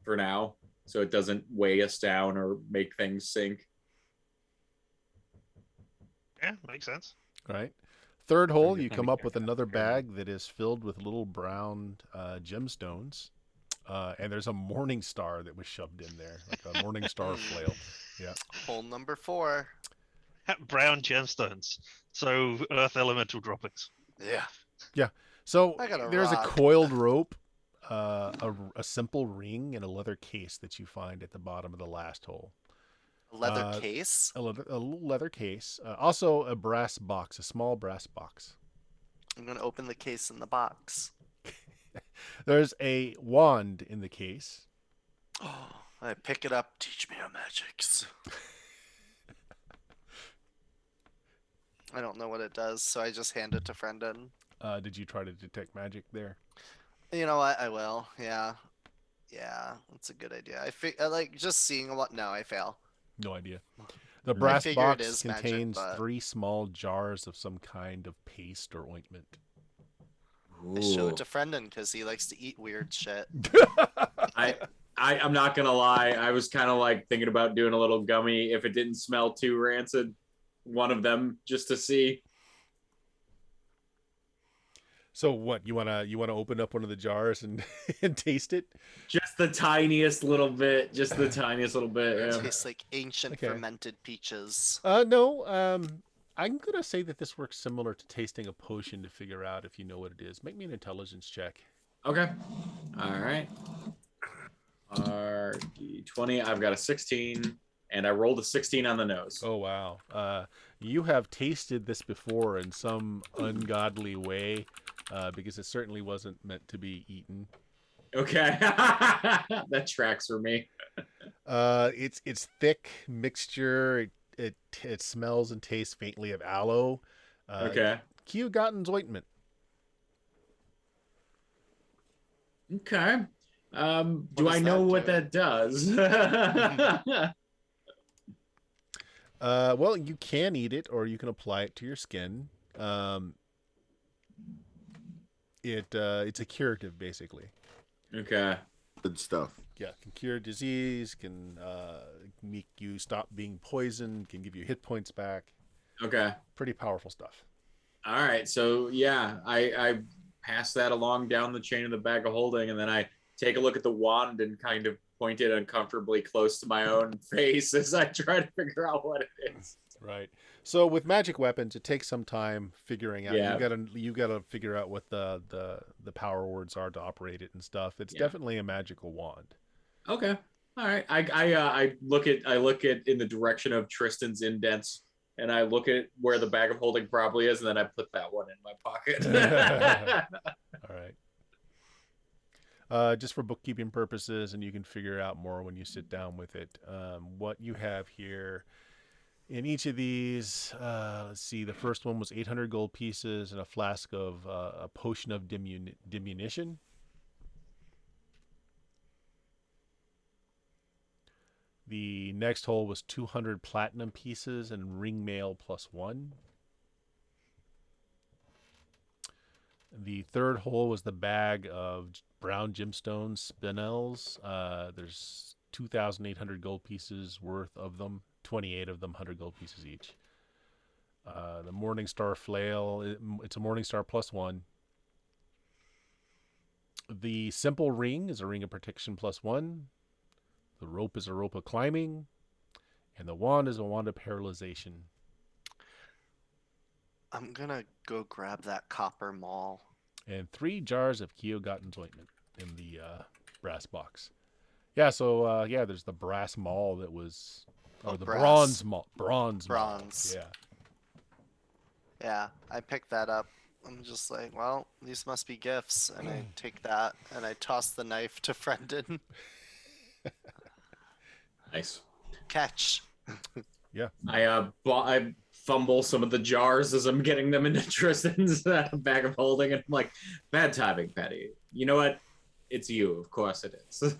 for now, so it doesn't weigh us down or make things sink. Yeah, makes sense. Right. Third hole, to you find come a up with character. another bag that is filled with little brown gemstones. And there's a morning star that was shoved in there, like a morning star flail. Yeah. hole number 4. Brown gemstones. So earth elemental droppings. Yeah. So I got a there's rock. a coiled rope, a simple ring, and a leather case that you find at the bottom of the last hole. A leather case. A little leather case. Also a brass box, a small brass box. I'm going to open the case in the box. There's a wand in the case. I pick it up. Teach me your magics. I don't know what it does, so I just hand it to Brendan. Did you try to detect magic there? You know what? I will. Yeah. That's a good idea. I like just seeing what. No, I fail. No idea. The brass figure it box is magic, contains but- 3 small jars of some kind of paste or ointment. I show Ooh. it to Friendon because he likes to eat weird shit. I'm not gonna lie. I was kind of like thinking about doing a little gummy if it didn't smell too rancid. One of them just to see. So what, you wanna open up one of the jars and and taste it? Just the tiniest little bit. Just the tiniest little bit. It Yeah. tastes like ancient Okay. fermented peaches. No. I'm gonna say that this works similar to tasting a potion to figure out if you know what it is. Make me an intelligence check. Okay. All right. RD20. I've got a 16, and I rolled a 16 on the nose. Oh wow. You have tasted this before in some ungodly way, because it certainly wasn't meant to be eaten. Okay. That tracks for me. It's thick mixture. It smells and tastes faintly of aloe. Okay. Keogotten's ointment. Okay. Do does I know that what do? that does? Well, you can eat it, or you can apply it to your skin. It's a curative, basically. Okay. Good stuff. Yeah, can cure disease, can make you stop being poisoned, can give you hit points back. Okay. Pretty powerful stuff. All right. So yeah, I pass that along down the chain of the bag of holding, and then I take a look at the wand and kind of point it uncomfortably close to my own face as I try to figure out what it is. Right. So with magic weapons, it takes some time figuring out. Yeah. You gotta figure out what the power words are to operate it and stuff. It's Yeah. definitely a magical wand. Okay. All right. I look at in the direction of Tristan's indents, and I look at where the bag of holding probably is, and then I put that one in my pocket. All right. Just for bookkeeping purposes, and you can figure out more when you sit down with it. What you have here in each of these, let's see, the first one was 800 gold pieces and a flask of a potion of diminution. The next hole was 200 platinum pieces and ring mail +1. The third hole was the bag of brown gemstone spinels. There's 2,800 gold pieces worth of them, 28 of them, 100 gold pieces each. The Morningstar flail, it's a Morningstar +1. The simple ring is a ring of protection +1. The rope is a rope of climbing. And the wand is a wand of paralyzation. I'm gonna go grab that copper maul. And 3 jars of Keogotten's ointment in the brass box. Yeah, so yeah, there's the brass maul that was, or the brass. bronze maul. Bronze. Yeah. Yeah, I picked that up. I'm just like, well, these must be gifts, and I take that and I toss the knife to Friendon. Nice. Catch. Yeah. I fumble some of the jars as I'm getting them into Tristan's bag of holding, and I'm like, bad timing, Patty. You know what? It's you. Of course it is.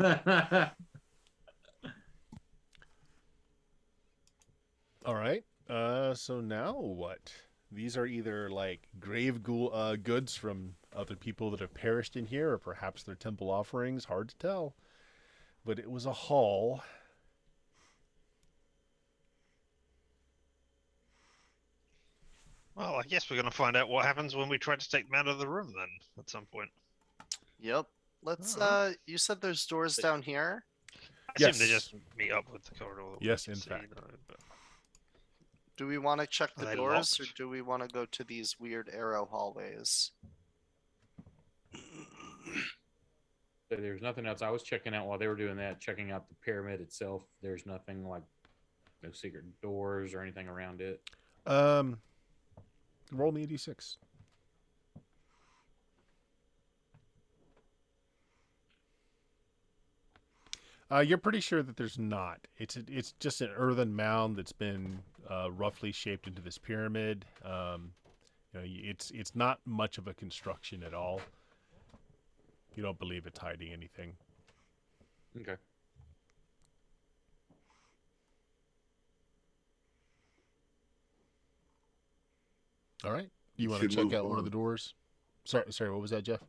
All right. So now what? These are either like grave goods from other people that have perished in here, or perhaps they're temple offerings. Hard to tell. But it was a haul. Well, I guess we're going to find out what happens when we try to take them out of the room then, at some point. Yep. Let's. Alright. You said there's doors down here. I Yes. assume they just meet up with the corridor. that we Yes, can in see, fact. though, but- Do we want to check Are the they doors, or locked? do we want to go to these weird arrow hallways? So there's nothing else. I was checking out while they were doing that, checking out the pyramid itself. There's nothing like no secret doors or anything around it. Roll me a d6. You're pretty sure that there's not. It's just an earthen mound that's been roughly shaped into this pyramid. It's not much of a construction at all. You don't believe it's hiding anything. Okay. All right. You want to Should check move out one of on. the doors? Sorry, what was that, Jeff?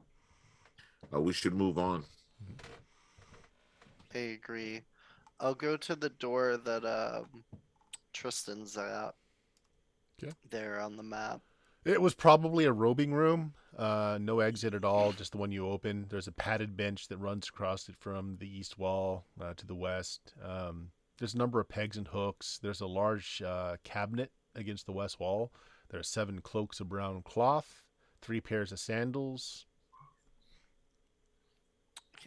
We should move on. I agree. I'll go to the door that Tristan's at. Okay. There on the map. It was probably a robing room. No exit at all, just the one you open. There's a padded bench that runs across it from the east wall to the west. There's a number of pegs and hooks. There's a large cabinet against the west wall. There are 7 cloaks of brown cloth, 3 pairs of sandals.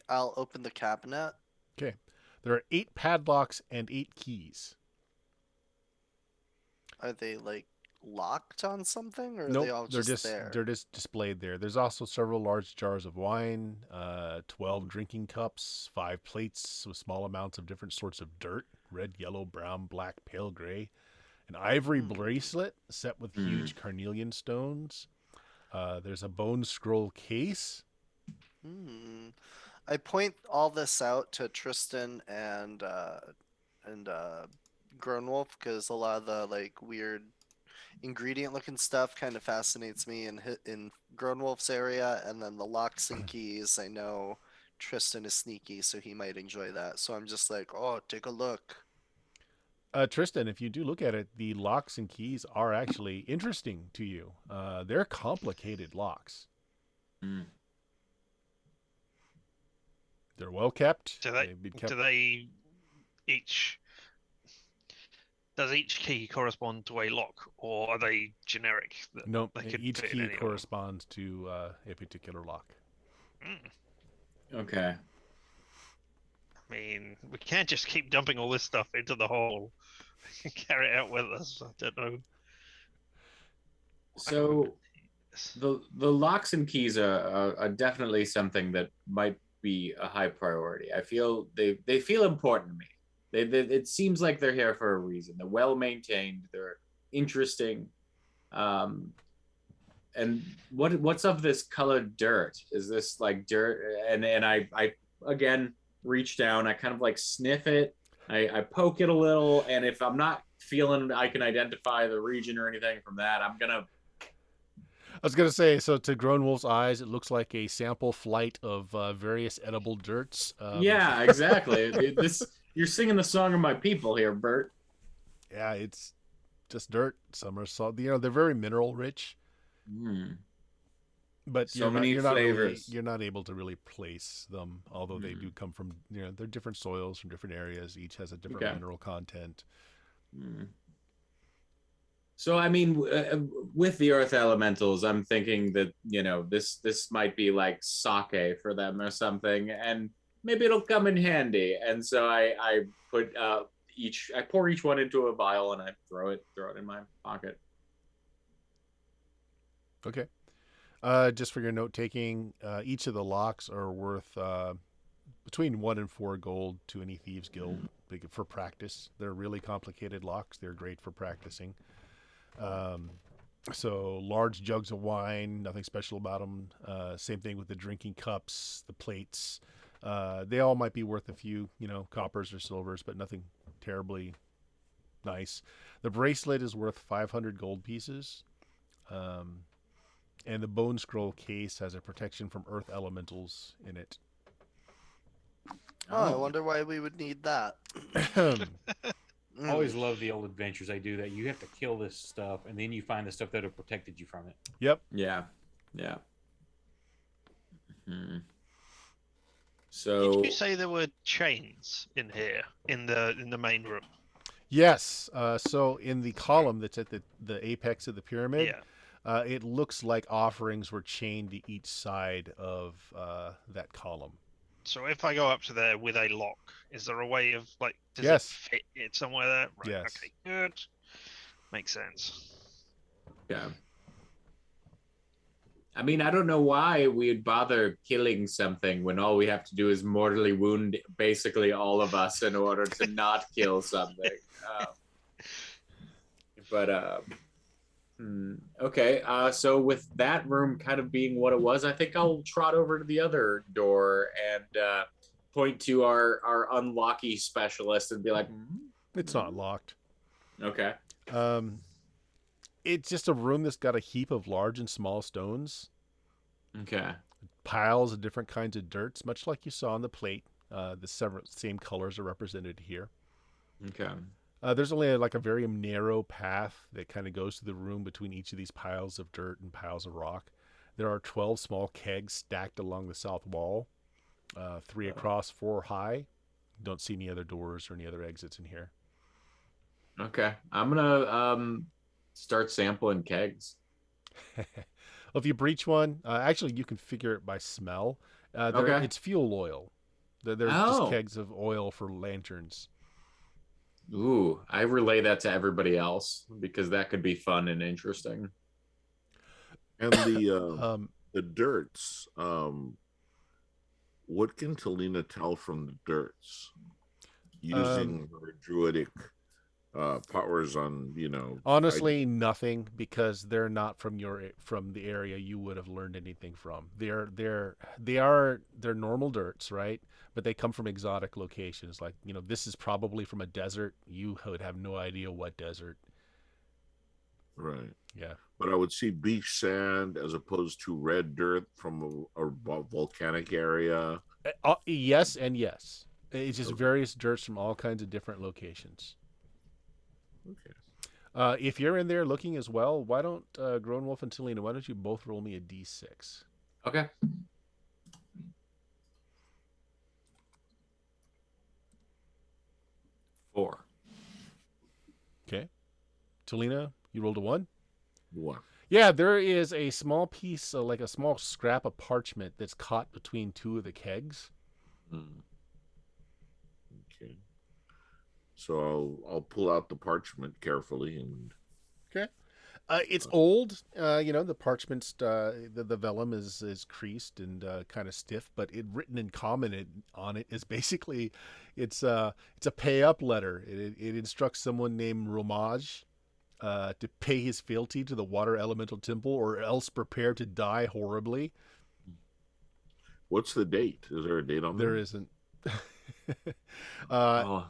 I'll open the cabinet. Okay. There are 8 padlocks and 8 keys. Are they like locked on something, or are Nope, they all they're just there? they're just displayed there. There's also several large jars of wine, 12 drinking cups, 5 plates with small amounts of different sorts of dirt: red, yellow, brown, black, pale gray. An ivory bracelet set with huge carnelian stones. There's a bone scroll case. I point all this out to Tristan and Grownwolf, because a lot of the like weird ingredient looking stuff kind of fascinates me in Grownwolf's area, and then the locks and keys, I know Tristan is sneaky, so he might enjoy that. So I'm just like, oh, take a look. Tristan, if you do look at it, the locks and keys are actually interesting to you. They're complicated locks. They're well kept. Do they each? Does each key correspond to a lock, or are they generic? Nope. They could Each fit in key anywhere? corresponds to a particular lock. Okay. I mean, we can't just keep dumping all this stuff into the hole and carry it out with us. I don't know. So the locks and keys are definitely something that might be a high priority. I feel they feel important to me. It seems like they're here for a reason. They're well maintained. They're interesting. And what's of this colored dirt? Is this like dirt? And I again reach down. I kind of like sniff it. I poke it a little, and if I'm not feeling I can identify the region or anything from that, I'm gonna. I was going to say, so to Grownwolf's eyes, it looks like a sample flight of various edible dirts. Yeah, exactly. You're singing the song of my people here, Bert. Yeah, it's just dirt. Some are salt. They're very mineral rich. But So many flavors. You're not able to really place them, although they do come from, they're different soils from different areas. Each has a different mineral content. So, I mean, with the earth elementals, I'm thinking that, this might be like sake for them or something, and maybe it'll come in handy. And so I put I pour each one into a vial, and I throw it in my pocket. Okay. Just for your note taking, each of the locks are worth between 1 and 4 gold to any thieves guild for practice. They're really complicated locks. They're great for practicing. So large jugs of wine, nothing special about them. Same thing with the drinking cups, the plates. They all might be worth a few, coppers or silvers, but nothing terribly nice. The bracelet is worth 500 gold pieces. And the bone scroll case has a protection from earth elementals in it. I wonder why we would need that. I always love the old adventures I do that you have to kill this stuff and then you find the stuff that have protected you from it. Yep. Yeah. So did you say there were chains in here in the main room? Yes. So in the column that's at the apex of the pyramid, it looks like offerings were chained to each side of that column. So if I go up to there with a lock, is there a way of does Yes. it fit it somewhere there? Right. Yes. Okay. Good. Makes sense. Yeah. I mean, I don't know why we'd bother killing something when all we have to do is mortally wound basically all of us in order to not kill something. Okay. So with that room kind of being what it was, I think I'll trot over to the other door and point to our unlocky specialist and be like, It's not locked. Okay. It's just a room that's got a heap of large and small stones. Okay. Piles of different kinds of dirts, much like you saw on the plate. Same colors are represented here. Okay. There's only like a very narrow path that kind of goes through the room between each of these piles of dirt and piles of rock. There are 12 small kegs stacked along the south wall, 3 across, 4 high. Don't see any other doors or any other exits in here. Okay. I'm gonna start sampling kegs. Well, if you breach one, actually you can figure it by smell. Okay. It's fuel oil. They're just Oh. kegs of oil for lanterns. Ooh, I relay that to everybody else because that could be fun and interesting. And the dirts. What can Talina tell from the dirts using her druidic powers on, Honestly, nothing, because they're not from the area you would have learned anything from. They're normal dirts, right? But they come from exotic locations. Like, this is probably from a desert. You would have no idea what desert. Right. Yeah. But I would see beach sand as opposed to red dirt from a volcanic area. Yes and yes. It's just Okay. various dirts from all kinds of different locations. Okay. If you're in there looking as well, why don't Grown Wolf and Talina, why don't you both roll me a d6? Okay. Four. Okay. Talina, you rolled a 1? What? Yeah, there is a small piece, like a small scrap of parchment that's caught between 2 of the kegs. Okay. So I'll pull out the parchment carefully and. Okay. It's old. The parchment's the vellum is creased and kind of stiff, but written in common on it is basically it's a pay up letter. It instructs someone named Romage to pay his fealty to the water elemental temple, or else prepare to die horribly. What's the date? Is there a date on there? There isn't.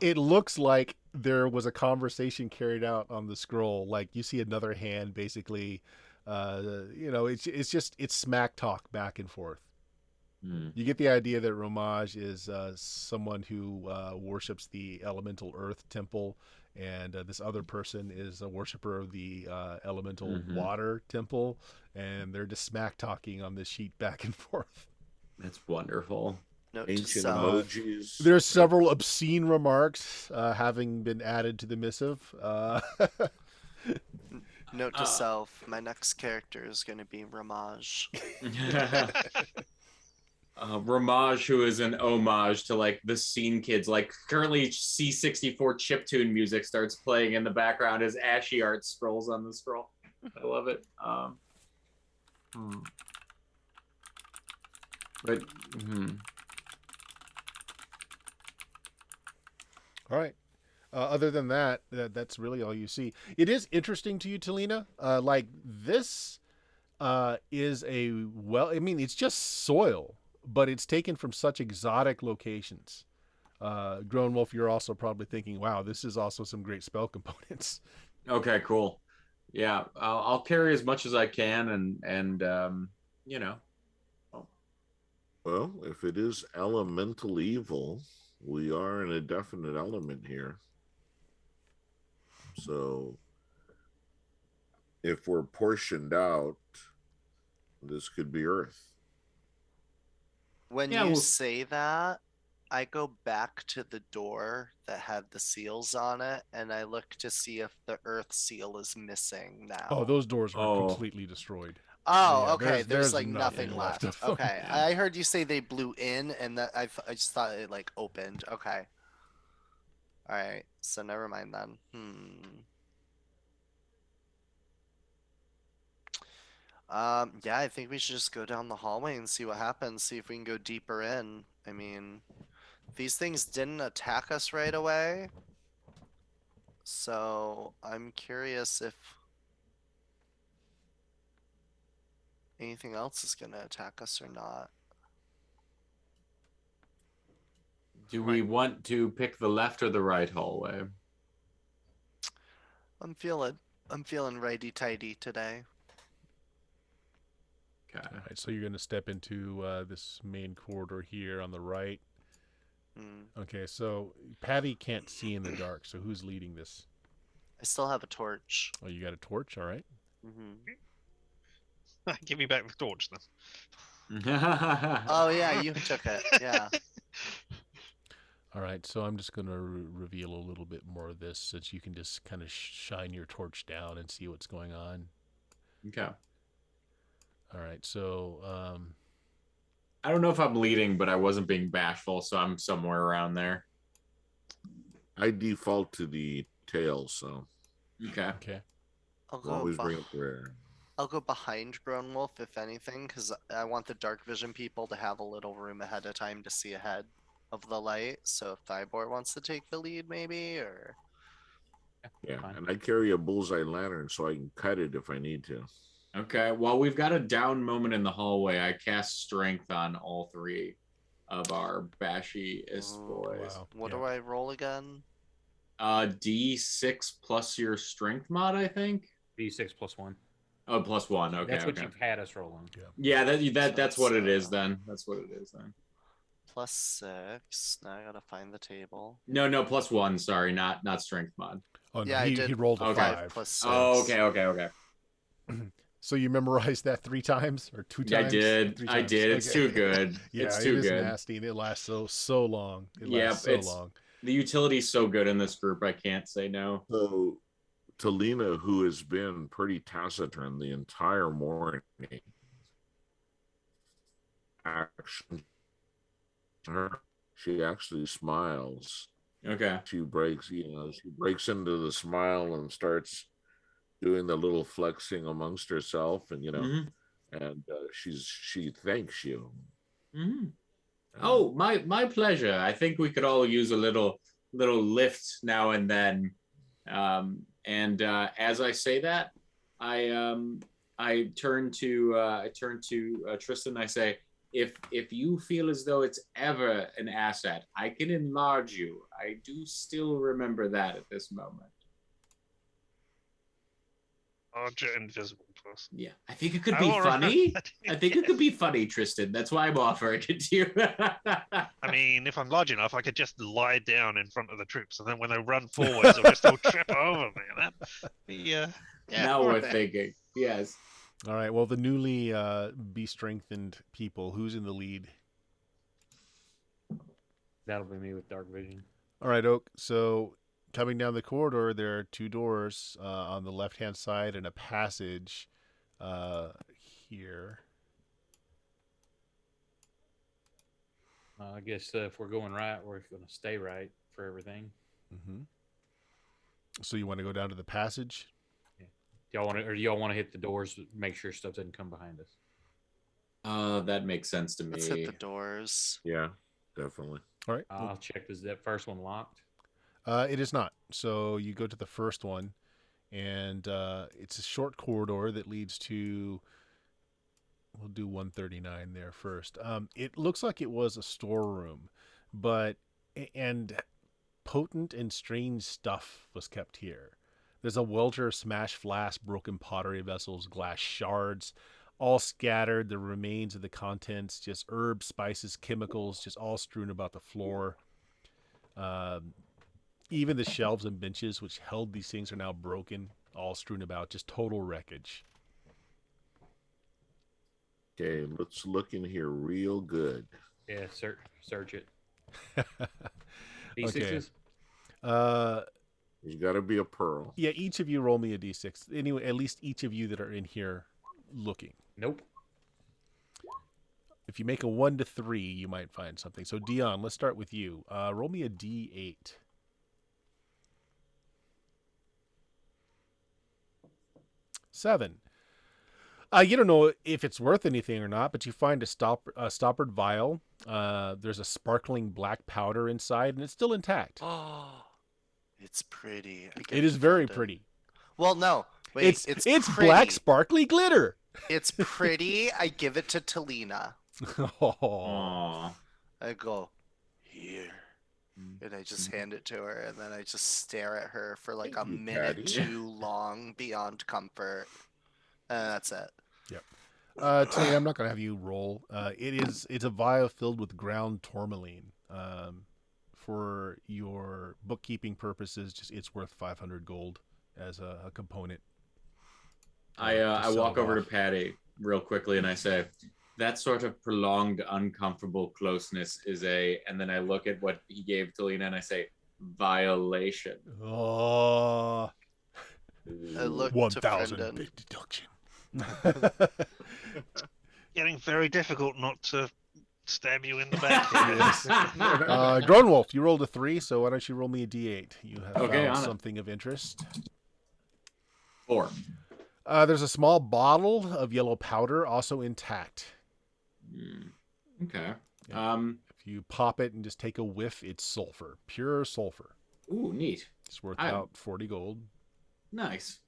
It looks like there was a conversation carried out on the scroll. Like, you see another hand basically, it's smack talk back and forth. You get the idea that Romage is someone who worships the elemental earth temple, and this other person is a worshiper of the elemental water temple, and they're just smack talking on this sheet back and forth. That's wonderful. Note Ancient to self. emojis. There's several obscene remarks having been added to the missive. Note to self. My next character is going to be Ramage. Ramage, who is an homage to like the Scene Kids. Like, currently C64 chiptune music starts playing in the background as Ashy Art scrolls on the scroll. I love it. But All right. Other than that, that's really all you see. It is interesting to you, Talina. Like, this is it's just soil, but it's taken from such exotic locations. Grown Wolf, you're also probably thinking, wow, this is also some great spell components. Okay, cool. Yeah, I'll carry as much as I can, and Well, if it is elemental evil, we are in a definite element here. So if we're portioned out, this could be Earth. When you say that, I go back to the door that had the seals on it, and I look to see if the Earth seal is missing now. Oh, those doors are completely destroyed. Oh, Yeah, okay. There's like nothing nothing left. of them. Okay, I heard you say they blew in, and that I just thought it like opened. Okay. All right. So never mind then. Yeah, I think we should just go down the hallway and see what happens. See if we can go deeper in. I mean, these things didn't attack us right away, so I'm curious if anything else is gonna attack us or not. Do we want to pick the left or the right hallway? I'm feeling righty tighty today. Okay. All right, so you're going to step into this main corridor here on the right. Mm. Okay, so Patty can't see in the dark, so who's leading this? I still have a torch. Oh, you got a torch? All right. Give me back the torch then. Oh yeah, you took it. Yeah. All right, so I'm just going to reveal a little bit more of this so that you can just kind of shine your torch down and see what's going on. Okay. All right, so I don't know if I'm leading, but I wasn't being bashful, so I'm somewhere around there. I default to the tail, so Okay. okay. I'll go. always bring up the rear. I'll go behind Grown Wolf if anything, because I want the dark vision people to have a little room ahead of time to see ahead of the light. So if Thybor wants to take the lead, maybe, or Yeah, Fine. and I carry a bullseye lantern so I can cut it if I need to. Okay. Well, we've got a down moment in the hallway. I cast strength on all three of our bashy-ist Ooh, boys. Wow. what Yeah. do I roll again? D6 plus your strength mod, I think. D6 plus 1. Oh, plus 1. Okay. That's what okay. you've had us rolling. Yeah, that's So what it it's, is then. That's what it is then. +6. Now I gotta find the table. No, plus 1. Sorry, not strength mod. Oh, no, Yeah, I he did rolled a Okay. 5. 5 + 6. Oh, okay. So you memorized that 3 times or 2 I times? did. 3 I times. did. It's Okay. too good. Yeah, it's it too is good. nasty and it lasts so long. It Yeah, lasts so it's- long. The utility's so good in this group. I can't say no. So, Talina, who has been pretty taciturn the entire morning, she actually smiles. Okay. She breaks into the smile and starts doing the little flexing amongst herself, and Mhm. and she thanks you. Mhm. Oh, my pleasure. I think we could all use a little lift now and then. And as I say that, I turn to Tristan. I say, if you feel as though it's ever an asset, I can enlarge you. I do still remember that at this moment. Larger invisible person. Yeah, I think it could I be will remember funny. that. I think it could be funny, Tristan. That's why I'm offering it to you. I mean, if I'm large enough, I could just lie down in front of the troops, and then when they run forwards, they'll just all trip over me. That'd be, yeah. Now we're thinking. Yes. All right, well, the newly be-strengthened people, who's in the lead? That'll be me with dark vision. All right, Oak. So coming down the corridor, there are 2 doors on the left-hand side and a passage here. I guess if we're going right, we're going to stay right for everything. Mm-hmm. So you want to go down to the passage? Do y'all want to hit the doors, make sure stuff doesn't come behind us? That makes sense to me. Let's hit the doors. Yeah, definitely. All right. I'll check. Is that first one locked? It is not. So you go to the first one, and it's a short corridor that leads to. We'll do 139 there first. It looks like it was a storeroom, and potent and strange stuff was kept here. There's a welter, smashed flask, broken pottery vessels, glass shards, all scattered. The remains of the contents, just herbs, spices, chemicals, just all strewn about the floor. Even the shelves and benches which held these things are now broken, all strewn about, just total wreckage. Okay, let's look in here real good. Yeah, search it. Okay. D6s? There's got to be a pearl. Yeah, each of you roll me a d6. Anyway, at least each of you that are in here looking. Nope. If you make a 1 to 3, you might find something. So, Dion, let's start with you. Roll me a d8. Seven. You don't know if it's worth anything or not, but you find a stoppered vial. There's a sparkling black powder inside, and it's still intact. Oh, it's pretty. It is very pretty. Well, no. Wait, It's pretty. black sparkly glitter. It's pretty. I give it to Talina. Oh. Aww. I go, here. And I just hand it to her, and then I just stare at her for like a Thank you, minute Patty. too long beyond comfort. And that's it. Today I'm not going to have you roll. It's a vial filled with ground tourmaline. For your bookkeeping purposes, it's worth 500 gold as a component. I walk over to off. Patty real quickly and I say, that sort of prolonged, uncomfortable closeness is and then I look at what he gave to Lena and I say, violation. Oh, I look to 1,000 Brendan. big deduction. Getting very difficult not to stab you in the back. Yes. Grownwolf, you rolled a 3, so why don't you roll me a d8? You have Okay, found on it. something of interest. 4. There's a small bottle of yellow powder, also intact. Okay. If you pop it and just take a whiff, it's sulfur, pure sulfur. Ooh, neat. It's worth about 40 gold. Nice.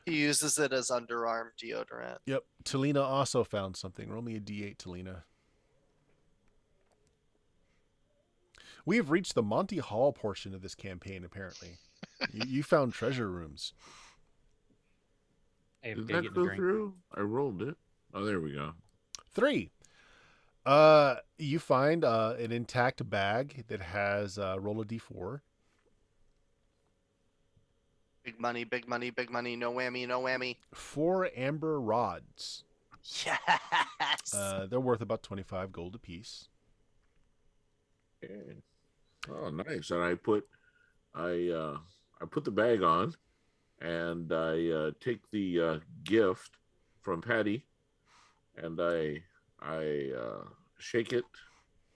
He uses it as underarm deodorant. Yep. Talina also found something. Roll me a d8, Talina. We have reached the Monty Hall portion of this campaign, apparently. You found treasure rooms. Hey, Did go that get a go drink. through? I rolled it. Oh, there we go. 3. You find an intact bag that has roll a d4. Big money, big money, big money. No whammy, no whammy. 4 amber rods. Yes. They're worth about 25 gold apiece. Okay. Oh, nice. And I put the bag on, and I take the gift from Patty, and I shake it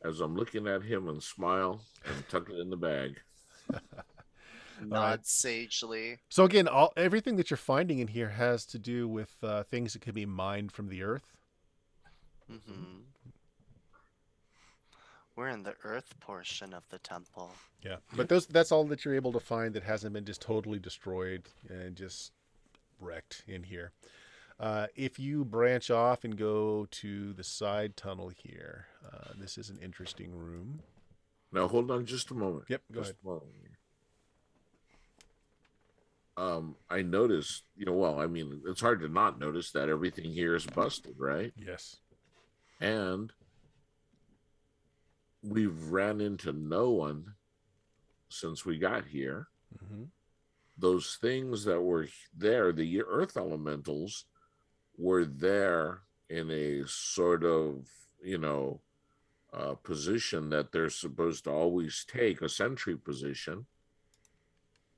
as I'm looking at him and smile and tuck it in the bag. Nod right. sagely. So again, everything that you're finding in here has to do with things that can be mined from the earth. Mm-hmm. We're in the earth portion of the temple. Yeah, but that's all that you're able to find that hasn't been just totally destroyed and just wrecked in here. If you branch off and go to the side tunnel here, this is an interesting room. Now, hold on just a moment. Yep, go ahead. A moment. I noticed, it's hard to not notice that everything here is busted, right? Yes. And we've ran into no one since we got here. Mm-hmm. Those things that were there, the earth elementals, were there in a sort of, position that they're supposed to always take, a sentry position.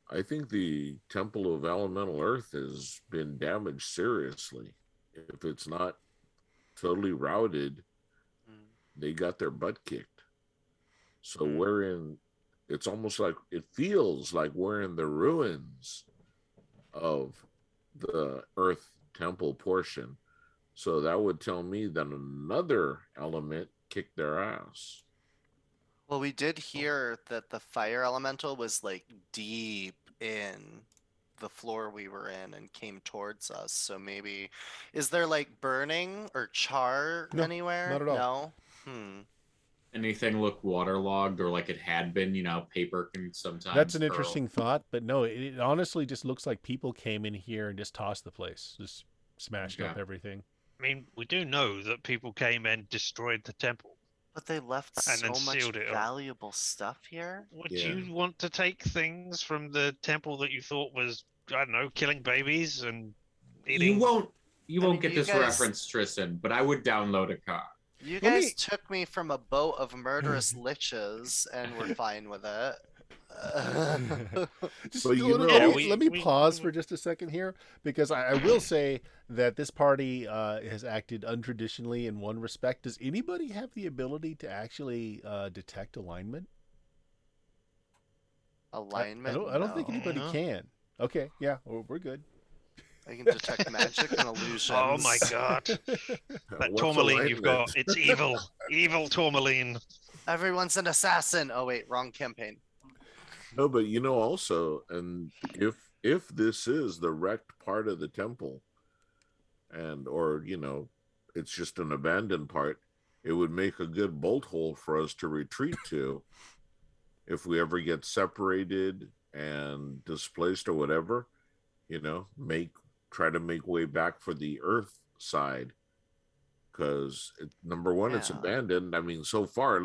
I think the Temple of Elemental Earth has been damaged seriously. If it's not totally routed, they got their butt kicked. So it's almost like, it feels like we're in the ruins of the Earth Temple portion. So that would tell me that another element kicked their ass. Well, we did hear that the fire elemental was like deep in the floor we were in and came towards us. So maybe, is there like burning or char No, anywhere? not at all. No. Anything look waterlogged or like it had been? Paper can sometimes. That's an curl. interesting thought, but no, it honestly just looks like people came in here and just tossed the place, just smashed up everything. I mean, we do know that people came and destroyed the temple. But they left And so then much sealed it up. valuable stuff here. Would Yeah. you want to take things from the temple that you thought was, I don't know, killing babies and eating? You won't get you this guys- reference, Tristan, but I would download a car. You Let guys me- took me from a boat of murderous liches and we're fine with it. Just, But you let, know- me, let me pause for just a second here, because I will say that this party has acted untraditionally in one respect. Does anybody have the ability to actually detect alignment? Alignment? I don't think No. anybody can. Okay, yeah, we're good. I can detect magic and illusions. Oh my god. That What's tourmaline you've alignment? got, it's evil. Evil tourmaline. Everyone's an assassin. Oh wait, wrong campaign. No, but also, and if this is the wrecked part of the temple, or it's just an abandoned part, it would make a good bolt hole for us to retreat to if we ever get separated and displaced or whatever. Make try to make way back for the Earth side, because number one, it's Yeah. abandoned. I mean, so far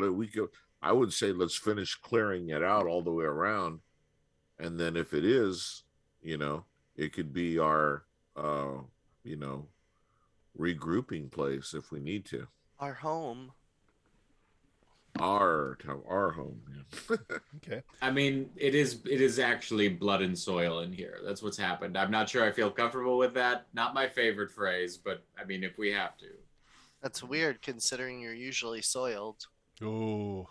I would say let's finish clearing it out all the way around, and then if it is, it could be our, you know, regrouping place if we need to. Our home. Our home. Yeah. Okay. I mean, it is actually blood and soil in here. That's what's happened. I'm not sure I feel comfortable with that. Not my favorite phrase, but I mean, if we have to. That's weird considering you're usually soiled. Ooh.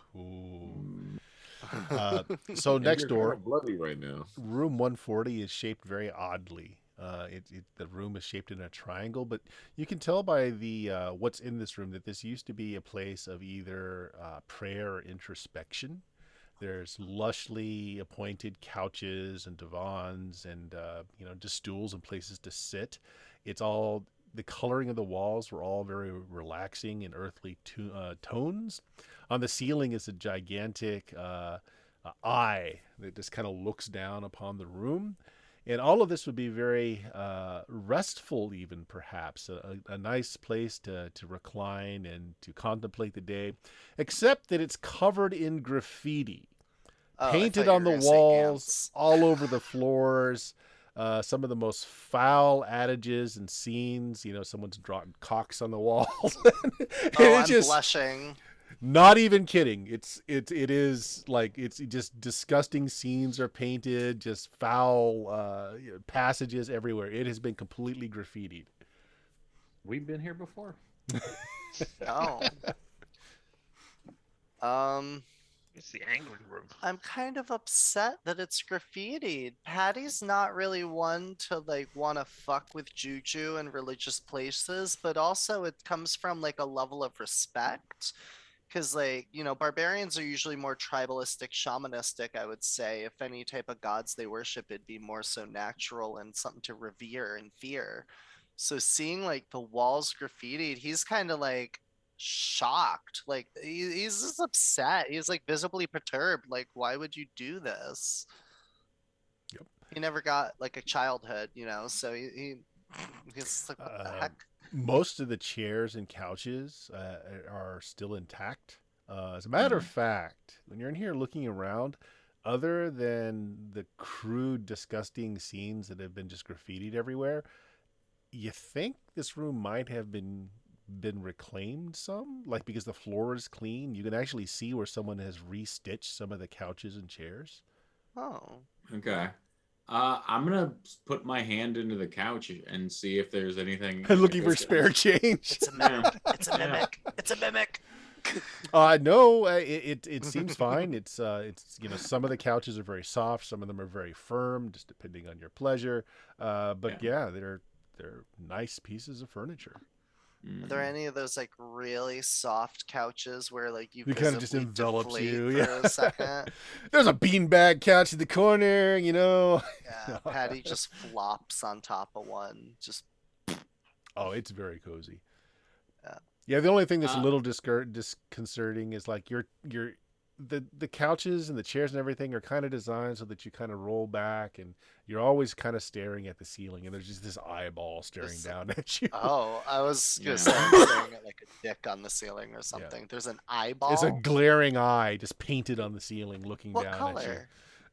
So And next you're door, kind of bloody right now. room 140 is shaped very oddly. The room is shaped in a triangle, but you can tell by the what's in this room that this used to be a place of either prayer or introspection. There's lushly appointed couches and divans and just stools and places to sit. It's all the coloring of the walls were all very relaxing and earthly tones. On the ceiling is a gigantic eye that just kind of looks down upon the room. And all of this would be very restful, even perhaps a nice place to recline and to contemplate the day, except that it's covered in graffiti, Oh, I painted thought you on were the gonna say walls, ants. all over the floors. Some of the most foul adages and scenes. Someone's drawn cocks on the walls. And Oh, it's I'm just blushing. not even kidding. It is like it's just disgusting scenes are painted, just foul passages everywhere. It has been completely graffitied. We've been here before. Oh. It's the angry room. I'm kind of upset that it's graffitied. Patty's not really one to like want to fuck with juju and religious places, but also it comes from like a level of respect. Because barbarians are usually more tribalistic, shamanistic, I would say. If any type of gods they worship, it'd be more so natural and something to revere and fear. So seeing like the walls graffitied, he's kind of like shocked. Like he's just upset. He's like visibly perturbed. Like, why would you do this? Yep. He never got like a childhood, so he's like, what the heck? Most of the chairs and couches are still intact. As a matter of fact, when you're in here looking around, other than the crude, disgusting scenes that have been just graffitied everywhere, you think this room might have been reclaimed some, like because the floor is clean. You can actually see where someone has restitched some of the couches and chairs. Oh, Okay. I'm gonna put my hand into the couch and see if there's anything. Looking for spare change. it's a mimic. It's a mimic. It's a mimic. No, it seems fine. It's some of the couches are very soft, some of them are very firm, just depending on your pleasure. But yeah, they're nice pieces of furniture. Are there any of those like really soft couches where like you It kind of just visibly envelops deflate you. for a second? There's a beanbag couch in the corner, Yeah, Patty just flops on top of one. Just Oh, it's very cozy. Yeah. Yeah, the only thing that's a little disconcerting is like the couches and the chairs and everything are kind of designed so that you kind of roll back and you're always kind of staring at the ceiling and there's just this eyeball staring down at you. Oh, I was gonna Yeah. say I'm staring at like a dick on the ceiling or something. There's an eyeball. It's a glaring eye just painted on the ceiling looking What down color?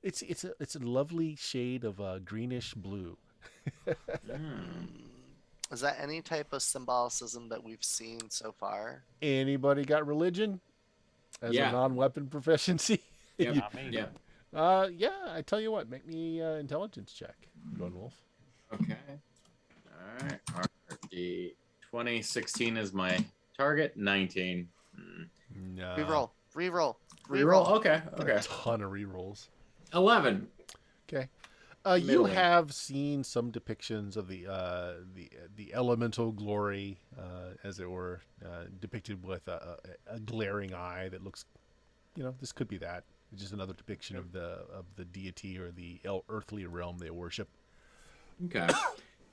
at you. It's a lovely shade of greenish blue. Is that any type of symbolicism that we've seen so far? Anybody got religion as Yeah. a non-weapon proficiency? Yep. Not me. Yep. Yeah, I tell you what, make me intelligence check, Lone Wolf. Okay. All right. The 2016 is my target. 19. No. Reroll. Reroll. Okay. Okay. A ton of rerolls. 11. Okay. You Middling. have seen some depictions of the elemental glory, as it were, depicted with a glaring eye that looks, this could be that. It's just another depiction of the deity or the earthly realm they worship. Okay.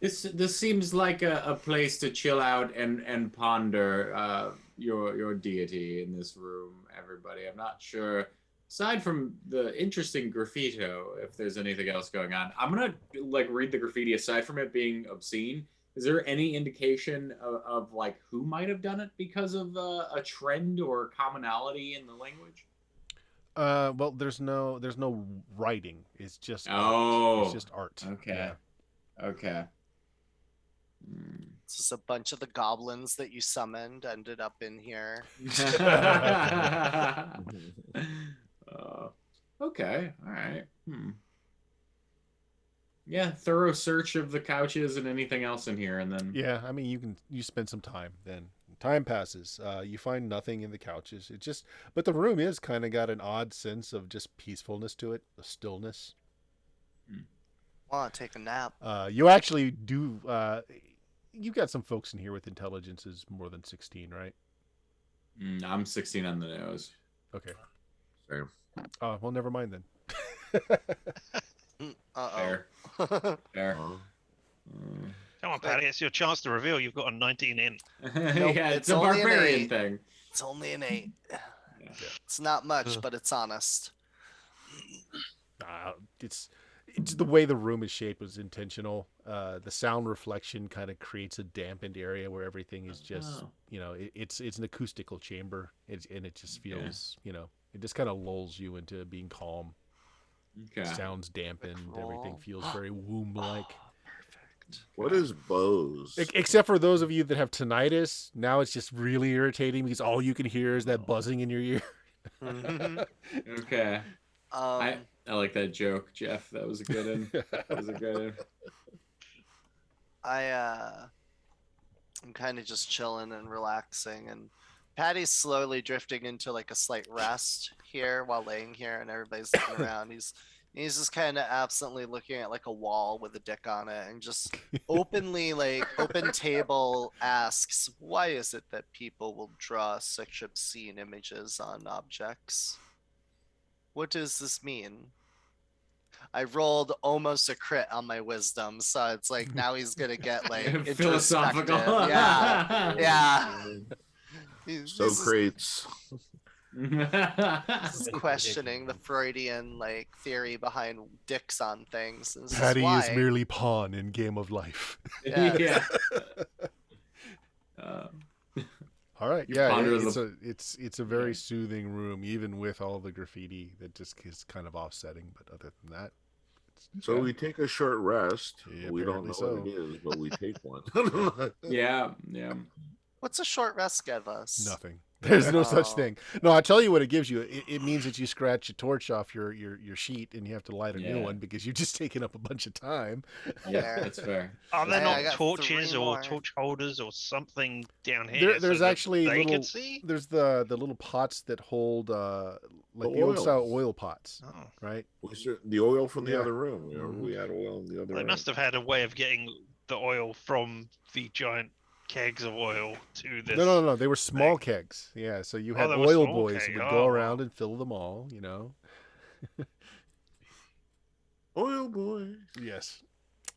This seems like a place to chill out and ponder your deity in this room, everybody. I'm not sure aside from the interesting graffito, if there's anything else going on, I'm gonna like read the graffiti. Aside from it being obscene, is there any indication of like who might have done it because of a trend or commonality in the language? Well, there's no writing. It's just art. Oh, It's just art. okay, okay. It's just a bunch of the goblins that you summoned ended up in here. Okay, all right. Yeah, thorough search of the couches and anything else in here, and then Yeah, I mean, you spend some time. Then time passes. You find nothing in the couches. But the room is kind of got an odd sense of just peacefulness to it, a stillness. Want to take a nap? You actually do. You've got some folks in here with intelligences more than 16, right? I'm 16 on the nose. Okay. Same. Well, never mind then. Fair. Fair. Come on, Patty, it's your chance to reveal you've got a 19 in. Yeah, it's a only an barbarian 8. thing. It's only an 8. It's not much, but it's honest. It's the way the room is shaped was intentional. The sound reflection kind of creates a dampened area where everything is just, it's an acoustical chamber, and it just feels, it just kind of lulls you into being calm. Okay. Sounds dampened. Everything feels very womb-like. Perfect. What is Bose? Except for those of you that have tinnitus, now it's just really irritating because all you can hear is that buzzing in your ear. Okay. I like that joke, Jeff. That was a good one. That was a good one. I'm kind of just chilling and relaxing, and Patty's slowly drifting into like a slight rest here while laying here, and everybody's looking around. He's just kind of absently looking at like a wall with a dick on it, and just openly, like open table asks, "Why is it that people will draw such obscene images on objects? What does this mean?" I rolled almost a crit on my wisdom, so it's like now he's gonna get like Philosophical. introspective. Yeah. Socrates. He's questioning the Freudian like theory behind dicks on things. And Patty why. is merely pawn in game of life. Yeah. All right, You yeah, ponder it's a very soothing room, even with all the graffiti that just is kind of offsetting. But other than that, So we take a short rest. Yeah, We don't know apparently what it is, but we take one. Yeah. What's a short rest give us? nothing. There's no such Oh. thing. No, I tell you what it gives you. It means that you scratch a torch off your sheet and you have to light a new Yeah. one because you've just taken up a bunch of time. Yeah, Fair. that's fair. Are there I not got torches 3 or more. torch holders or something down here? There's so that actually they little. could see. There's the little pots that hold like the old oil. style oil pots, Oh. right? The oil from the Yeah. other room. Mhm. We had oil in the other They room. must have had a way of getting the oil from the giant kegs of oil to this. No. They were small kegs. Yeah, so you had they were oil small boys keg. who would Oh, go wow. around and fill them all. Oil boy. Yes.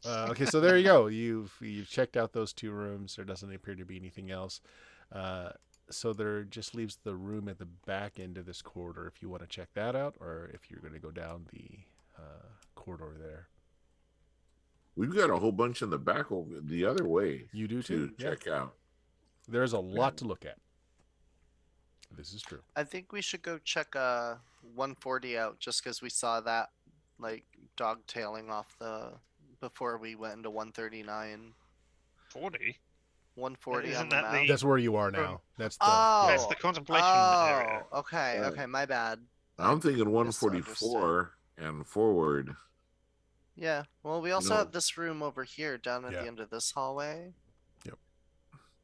Okay, so there you go. You've checked out those 2 rooms. There doesn't appear to be anything else. So there just leaves the room at the back end of this corridor if you want to check that out, or if you're going to go down the corridor there. We've got a whole bunch in the back over the other way You do to too. Yeah. check out. There's a lot to look at. This is true. I think we should go check 140 out just because we saw that like dog tailing off before we went into 139. 40. 140 Isn't on the that map. the- That's where you are now. That's the. Oh, That's the contemplation area. okay, Right. okay, my bad. I'm thinking Misunderstood. 144 and forward. Yeah, well, we also know. have this room over here down at Yeah. the end of this hallway.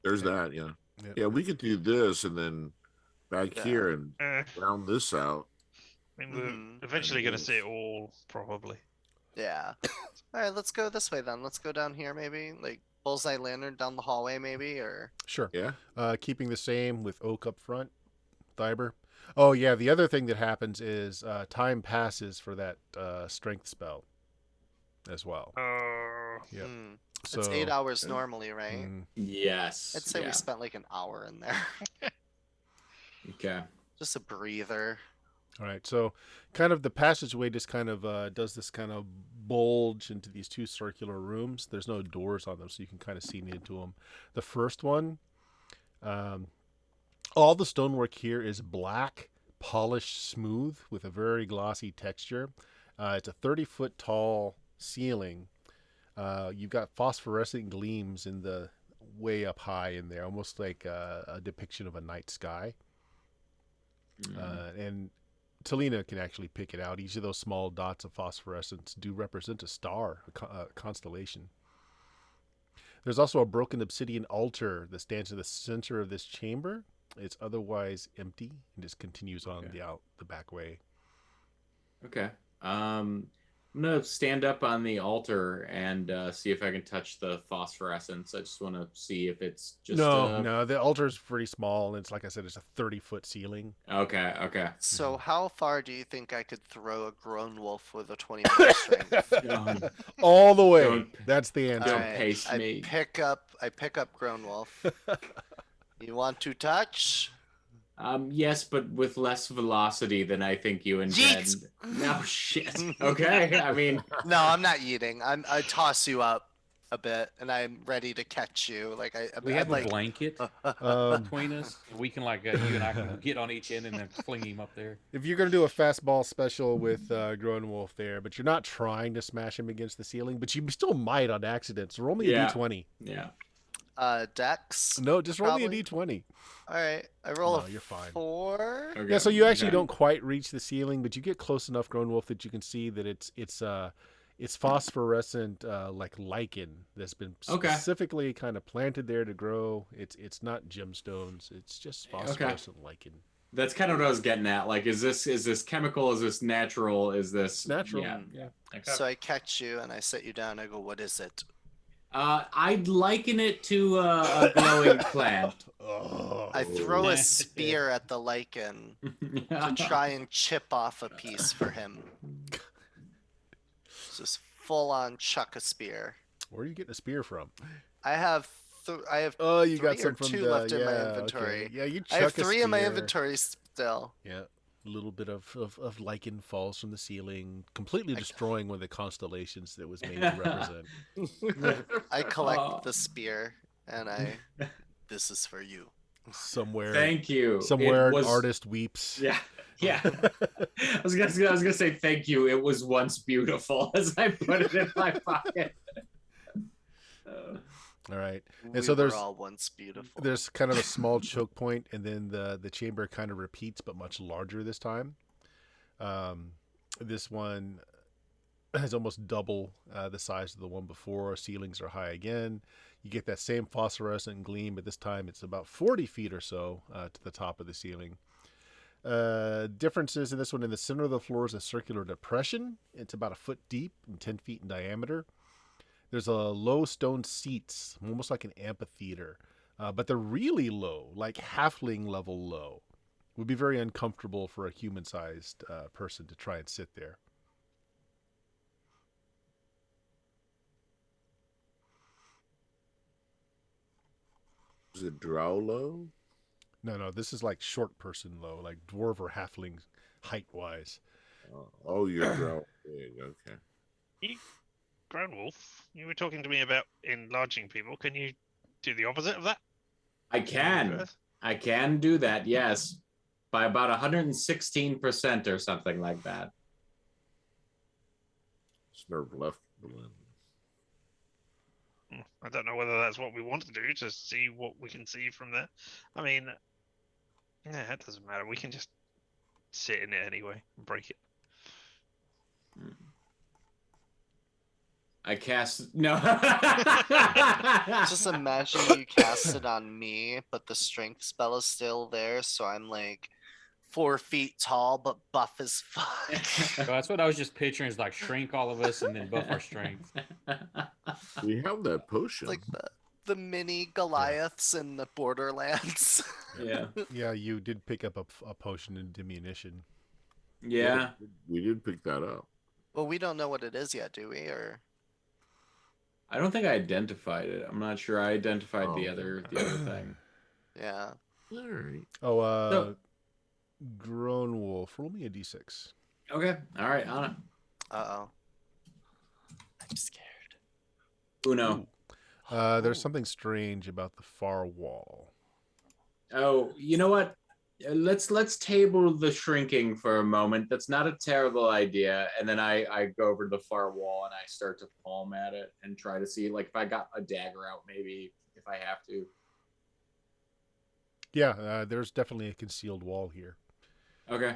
There's Okay. that, yeah. Yeah. Yeah, we could do this and then back Yeah. here and I round this out. mean, we're Mhm. eventually going to see it all, probably. Yeah. All right, let's go this way then. Let's go down here maybe, like bullseye lantern down the hallway maybe, or Sure. Yeah. Keeping the same with oak up front, Thiber. Oh yeah, the other thing that happens is time passes for that strength spell as well. Yep. So it's 8 hours normally, right? Yes. I'd say yeah. we spent like an hour in there. Okay. Just a breather. All right, so kind of the passageway just kind of does this kind of bulge into these two circular rooms. There's no doors on them, so you can kind of see into them. The first one, um, all the stonework here is black, polished, smooth, with a very glossy texture. It's a 30-foot tall ceiling. You've got phosphorescent gleams in the way up high in there, almost like a depiction of a night sky. And Talina can actually pick it out. Each of those small dots of phosphorescence do represent a star, a constellation. There's also a broken obsidian altar that stands in the center of this chamber. It's otherwise empty and just continues on the back way. Okay. I'm gonna stand up on the altar and see if I can touch the phosphorescence. I just want to see if it's just No, the altar is pretty small, and it's like I said, it's a 30-foot ceiling. Okay. So how far do you think I could throw a grown wolf with a 24 strength? All the way. Don't- That's the answer. Don't Alright, pace I me. pick up grown wolf. You want to touch? Yes, but with less velocity than I think you intend. Yeet! No shit. Okay, I mean, No, I'm not eating. I toss you up a bit, and I'm ready to catch you. Like We I'd have like. a blanket between us. We can you and I can get on each end and then fling him up there. If you're going to do a fastball special with Grown Wolf there, but you're not trying to smash him against the ceiling, but you still might on accident. So roll me a Yeah. d20. yeah. No, just Dex. roll Probably. me a d20. All right, I roll No, a you're fine. 4. Okay. Yeah, so you actually okay. don't quite reach the ceiling, but you get close enough, Grown Wolf, that you can see that it's phosphorescent like lichen that's been Okay. specifically kind of planted there to grow. It's not gemstones. It's just phosphorescent lichen. That's kind of what I was getting at. Like, is this chemical? Is this natural? Is this It's natural. Yeah. Okay. So I catch you and I set you down. I go, "What is it?" I'd liken it to a glowing plant. Oh. I throw a spear at the lichen to try and chip off a piece for him. Just full on chuck a spear. Where are you getting a spear from? I have Oh, you got 3 some or from 2 the left in my yeah, inventory. okay. Yeah, you I have chuck a 3 in my spear. inventory still. Yeah, a little bit of lichen falls from the ceiling, completely destroying one of the constellations that was made to represent. I collect the spear and this is for you. Somewhere, Thank you. somewhere, It was- an artist weeps. Yeah. I was gonna say thank you. It was once beautiful as I put it in my pocket. All right. We so were there's- all once beautiful. There's kind of a small choke point, and then the chamber kind of repeats, but much larger this time. This one is almost double the size of the one before. Ceilings are high again. You get that same phosphorescent gleam, but this time it's about 40 feet or so to the top of the ceiling. Differences in this one: in the center of the floor is a circular depression. It's about a foot deep and 10 feet in diameter. There's a low stone seats, almost like an amphitheater, but they're really low, like halfling level low. Would be very uncomfortable for a human-sized person to try and sit there. Is it Drowlow? No, this is like short person low, like dwarf or halfling height-wise. Oh, you're Drow big. Okay. Grown Wolf, you were talking to me about enlarging people. Can you do the opposite of that? I can do that. Yes, by about 116% or something like that. Snurf left Berlin. I don't know whether that's what we want to do to see what we can see from there. I mean, yeah, it doesn't matter. We can just sit in it anyway and break it. I cast no. Just imagine you cast it on me, but the strength spell is still there, so I'm like 4 feet tall but buff as fuck. So that's what I was just picturing is like shrink all of us and then buff our strength. We have that potion. Like the mini Goliaths in the Borderlands. Yeah. Yeah, you did pick up a potion and diminution. Yeah. We did pick that up. Well, we don't know what it is yet, do we? Or I don't think I identified it. I'm not sure I identified the Oh. other thing. yeah. All right. Oh, So- Grown wolf. Roll me a d6. Okay. All right, Anna. Uh-oh. I'm scared. Uno. There's something strange about the far wall. Oh, you know what? Let's table the shrinking for a moment. That's not a terrible idea. And then I go over to the far wall and I start to palm at it and try to see, like, if I got a dagger out, maybe, if I have to. Yeah, there's definitely a concealed wall here. Okay.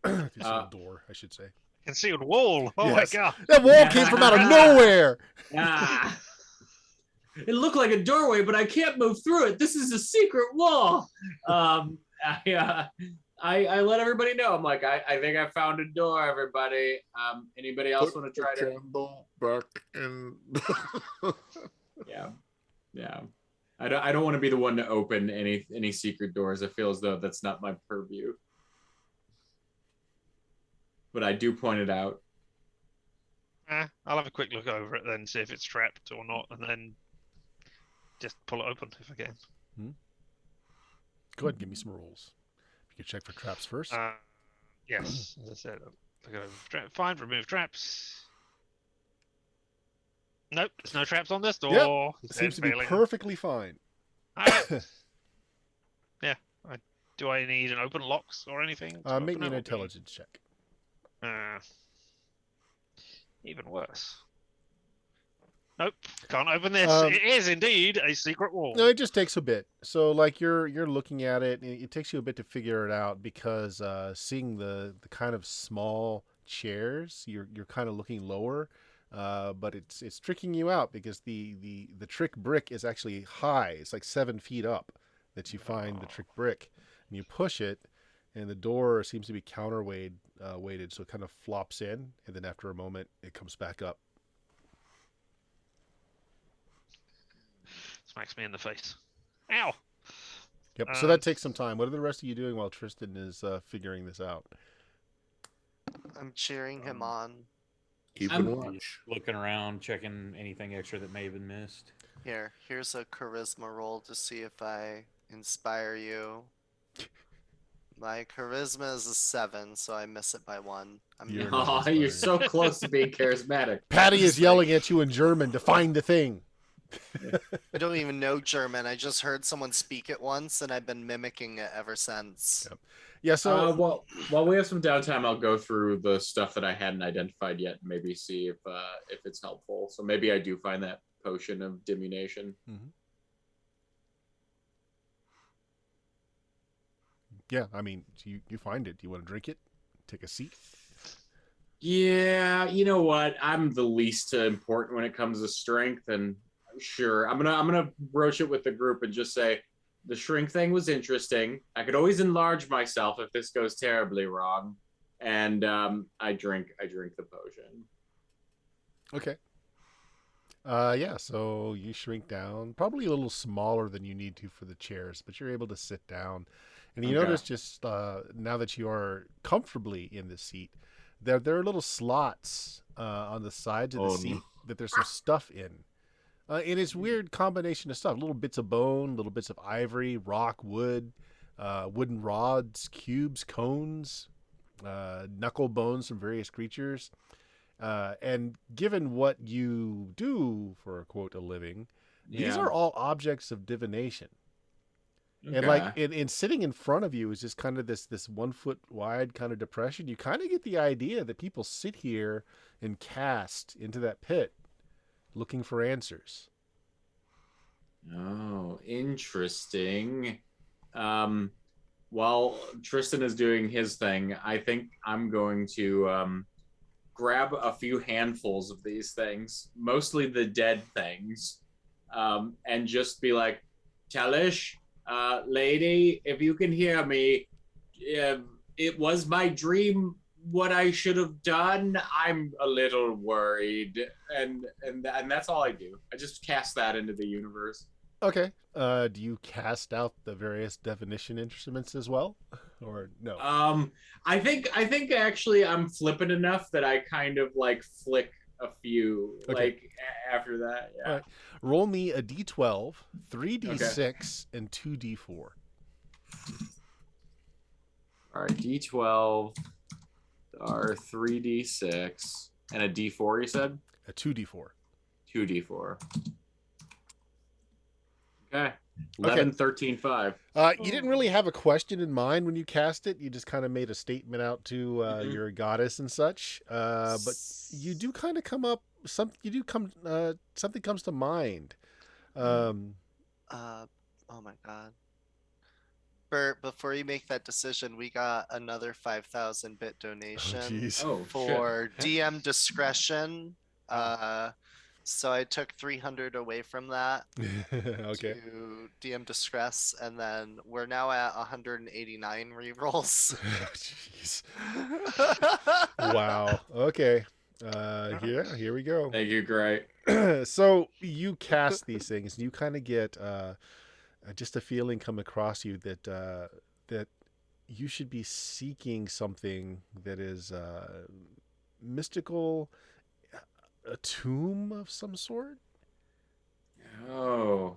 Concealed door, I should say. Concealed wall. Oh Yes. my god. That wall came from out of nowhere. Ah. It looked like a doorway, but I can't move through it. This is a secret wall. I let everybody know. I'm like, I think I found a door, everybody. Anybody else want to try to candle back in? Yeah. I don't want to be the one to open any secret doors. I feel as though that's not my purview. But I do point it out. I'll have a quick look over it then, see if it's trapped or not, and then just pull it open if I can. Go ahead and give me some rolls. You can check for traps first. Yes, as I said, I'll go find, remove traps. Nope, there's no traps on this door. Yep, it seems to be perfectly fine. Alright. Yeah. Do I need an open locks or anything? Make me an intelligence check. Even worse. Nope, can't open this. It is indeed a secret wall. No, it just takes a bit. So, like, you're looking at it, and it takes you a bit to figure it out because seeing the kind of small chairs, you're kind of looking lower, but it's tricking you out because the trick brick is actually high. It's like 7 feet up that you find the trick brick, and you push it, and the door seems to be counterweighted, so it kind of flops in, and then after a moment, it comes back up. Smacks me in the face. Ow! Yep. So that takes some time. What are the rest of you doing while Tristan is figuring this out? I'm cheering him on. Keeping watch. Looking around, checking anything extra that may have been missed. Here's a charisma roll to see if I inspire you. My charisma is a 7, so I miss it by 1. You're so close to being charismatic. Patty is yelling at you in German to find the thing. I don't even know German. I just heard someone speak it once, and I've been mimicking it ever since. Yep. Yeah. So while we have some downtime, I'll go through the stuff that I hadn't identified yet, and maybe see if it's helpful. So maybe I do find that potion of diminution. Mm-hmm. Yeah, I mean, you find it. Do you want to drink it? Take a seat? Yeah, you know what? I'm the least important when it comes to strength, and sure, I'm gonna broach it with the group and just say the shrink thing was interesting. I could always enlarge myself if this goes terribly wrong, and I drink the potion. Okay. Yeah. So you shrink down, probably a little smaller than you need to for the chairs, but you're able to sit down. And you notice just now that you are comfortably in the seat, there are little slots on the sides of the seat that there's some stuff in. And it's weird combination of stuff, little bits of bone, little bits of ivory, rock, wood, wooden rods, cubes, cones, knuckle bones from various creatures. And given what you do for, quote, a living, these are all objects of divination. Okay. And like in sitting in front of you is just kind of this 1 foot wide kind of depression. You kind of get the idea that people sit here and cast into that pit looking for answers. Oh, interesting. While Tristan is doing his thing, I think I'm going to grab a few handfuls of these things, mostly the dead things, and just be like, Talish, lady, if you can hear me, it was my dream what I should have done. I'm a little worried, and that's all I do. I just cast that into the universe. Okay. Do you cast out the various divination instruments as well, or no? I think actually I'm flippant enough that I kind of like flick a few like after that. Yeah. All right. Roll me a d12, 3d6, and 2d4. All right, D12 are 3d6 and a D4. You said A 2d4. 2d4. Okay. 11, 13, 5. You didn't really have a question in mind when you cast it. You just kind of made a statement out to your goddess and such. But you do kind of come up. Something comes to mind. Oh my god. Bert, before you make that decision, we got another 5,000 bit donation jeez. Oh, for shit. DM discretion. So I took 300 away from that Okay. to DM distress, and then we're now at 189 rerolls. Jeez. Wow. Okay. Yeah, here we go. Thank you, great. So you cast these things, and you kind of get just a feeling come across you that that you should be seeking something that is mystical, a tomb of some sort. Oh.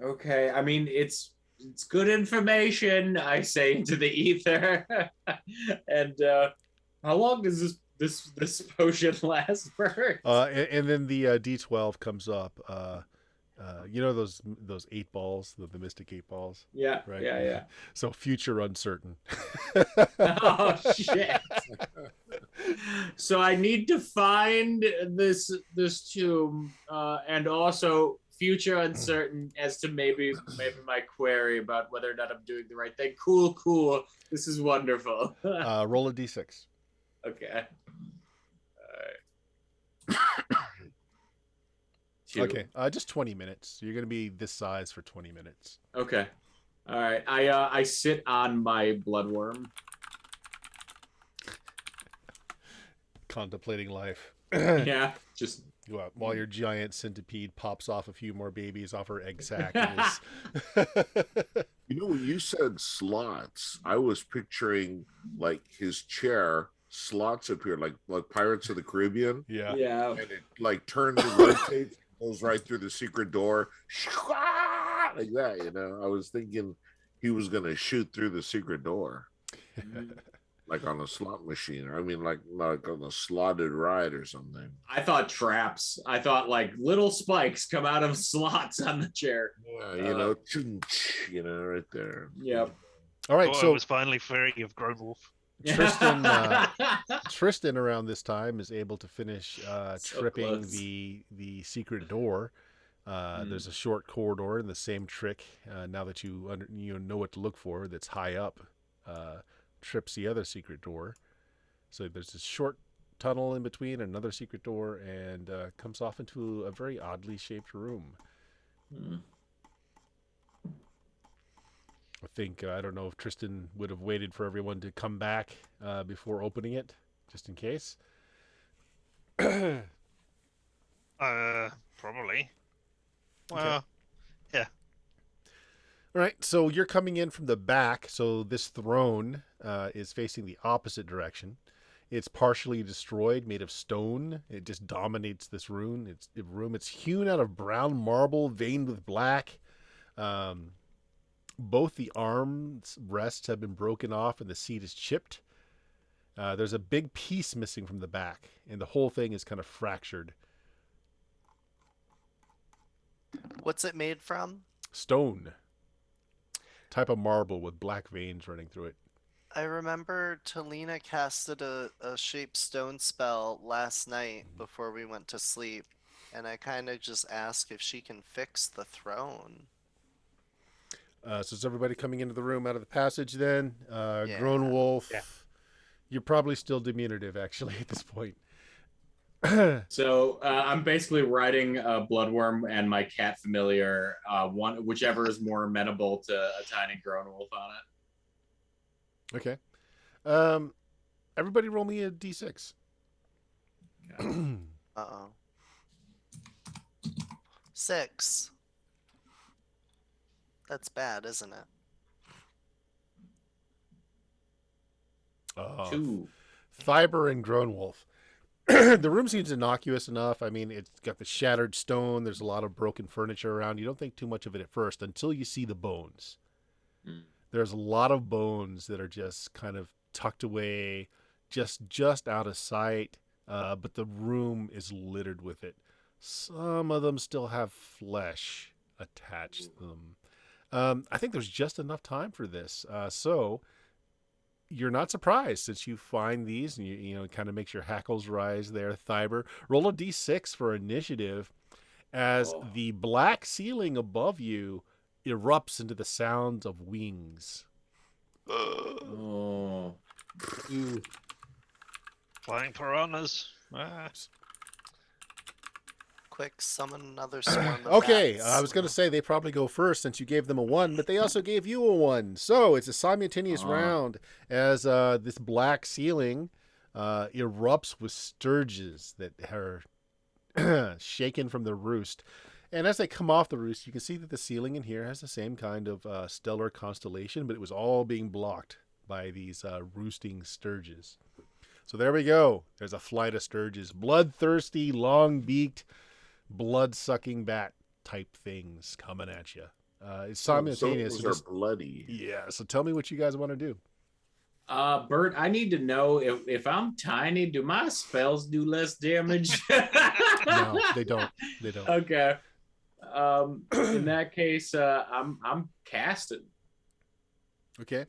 Okay. I mean, it's good information, I say into the ether. And how long does this potion last, Bert? And then the D12 comes up. You know those 8 balls, the mystic 8 balls, Yeah. right? Yeah. So future uncertain. Oh shit. So I need to find this tomb, and also future uncertain as to maybe my query about whether or not I'm doing the right thing. Cool. This is wonderful. Roll a D6. Okay. Two. Okay, just 20 minutes. You're going to be this size for 20 minutes. Okay. All right. I sit on my bloodworm. Contemplating life. Yeah. Just While your giant centipede pops off a few more babies off her egg sac. And is... You know, when you said slots, I was picturing like his chair, slots appear like Pirates of the Caribbean. Yeah. Yeah. And it like turns and rotates, goes right through the secret door. Like that, you know. I was thinking he was gonna shoot through the secret door. Like on a slot machine, or I mean like on a slotted ride or something. I thought traps. I thought like little spikes come out of slots on the chair. Yeah, you know, right there. Yep. All right, I so was finally free of Grown Wolf. Tristan around this time is able to finish So tripping close. the secret door. There's a short corridor and the same trick. Now that you know what to look for, that's high up, trips the other secret door. So there's this short tunnel in between, another secret door, and comes off into a very oddly shaped room. I think I don't know if Tristan would have waited for everyone to come back before opening it, just in case. Probably. Well, All right, so you're coming in from the back. So this throne is facing the opposite direction. It's partially destroyed, made of stone. It just dominates this room. It's hewn out of brown marble, veined with black. Both the arms rests have been broken off, and the seat is chipped. There's a big piece missing from the back, and the whole thing is kind of fractured. What's it made from? Stone. Type of marble with black veins running through it. I remember Talina casted a shape stone spell last night before we went to sleep, and I kind of just asked if she can fix the throne. So is everybody coming into the room out of the passage then? Yeah. Grown Wolf. Yeah. You're probably still diminutive, actually, at this point. So I'm basically riding a bloodworm and my cat familiar, whichever is more amenable to a tiny grown wolf on it. Okay. Everybody roll me a d6. Uh-oh. 6. That's bad, isn't it? Two. Fiber and Grown Wolf. The room seems innocuous enough. I mean, it's got the shattered stone. There's a lot of broken furniture around. You don't think too much of it at first until you see the bones. There's a lot of bones that are just kind of tucked away, just out of sight, but the room is littered with it. Some of them still have flesh attached to them. I think there's just enough time for this. So you're not surprised since you find these, and it kind of makes your hackles rise there, Thyber. Roll a d6 for initiative as the black ceiling above you erupts into the sounds of wings. Oh. Ooh. Flying piranhas. Ah. Quick, summon another swarm of Okay, bats. I was going to say they probably go first since you gave them a 1, but they also gave you a 1. So it's a simultaneous round as this black ceiling erupts with sturges that are shaken from the roost. And as they come off the roost, you can see that the ceiling in here has the same kind of stellar constellation, but it was all being blocked by these roosting sturges. So there we go. There's a flight of sturges. Bloodthirsty, long-beaked, blood-sucking bat type things coming at you. It's simultaneous. Those are bloody. Yeah, so tell me what you guys want to do. Bert, I need to know if I'm tiny, do my spells do less damage? No, they don't. They don't. Okay. In that case, I'm casting. Okay.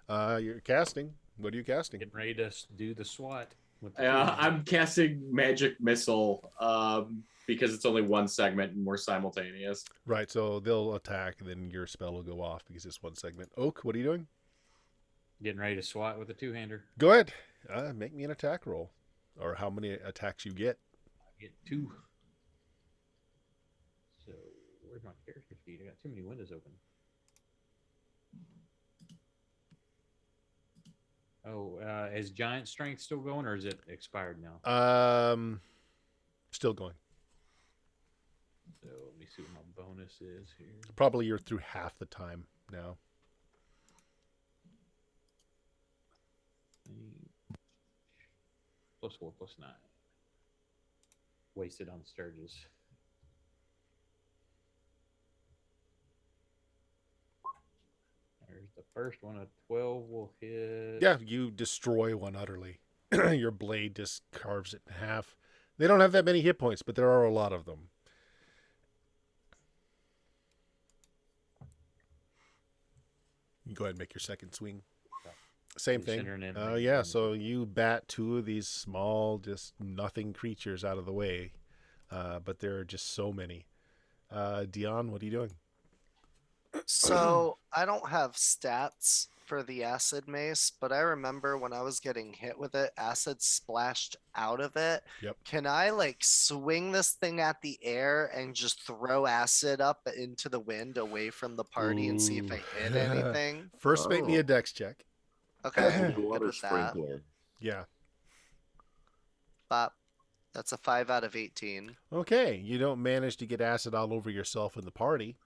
You're casting. What are you casting? Getting ready to do the SWAT. With the I'm casting magic missile because it's only one segment and we're simultaneous. Right, so they'll attack, and then your spell will go off because it's one segment. Oak, what are you doing? Getting ready to SWAT with a two-hander. Go ahead. Make me an attack roll. Or how many attacks you get. I get 2. So where's my character sheet? I got too many windows open. Oh, is giant strength still going, or is it expired now? Still going. So let me see what my bonus is here. Probably you're through half the time now. +4, +9. Wasted on Sturgis. There's the first one. A 12 will hit. Yeah, you destroy one utterly. Your blade just carves it in half. They don't have that many hit points, but there are a lot of them. You go ahead and make your second swing. Same thing. Yeah, so you bat 2 of these small, just nothing creatures out of the way. But there are just so many. Dion, what are you doing? So I don't have stats for the acid mace, but I remember when I was getting hit with it, acid splashed out of it. Yep. Can I like swing this thing at the air and just throw acid up into the wind away from the party and see if I hit anything? First, make me a dex check. Okay. good Water with that. sprinkler. Yeah. Bop. That's a 5 out of 18. Okay, you don't manage to get acid all over yourself in the party.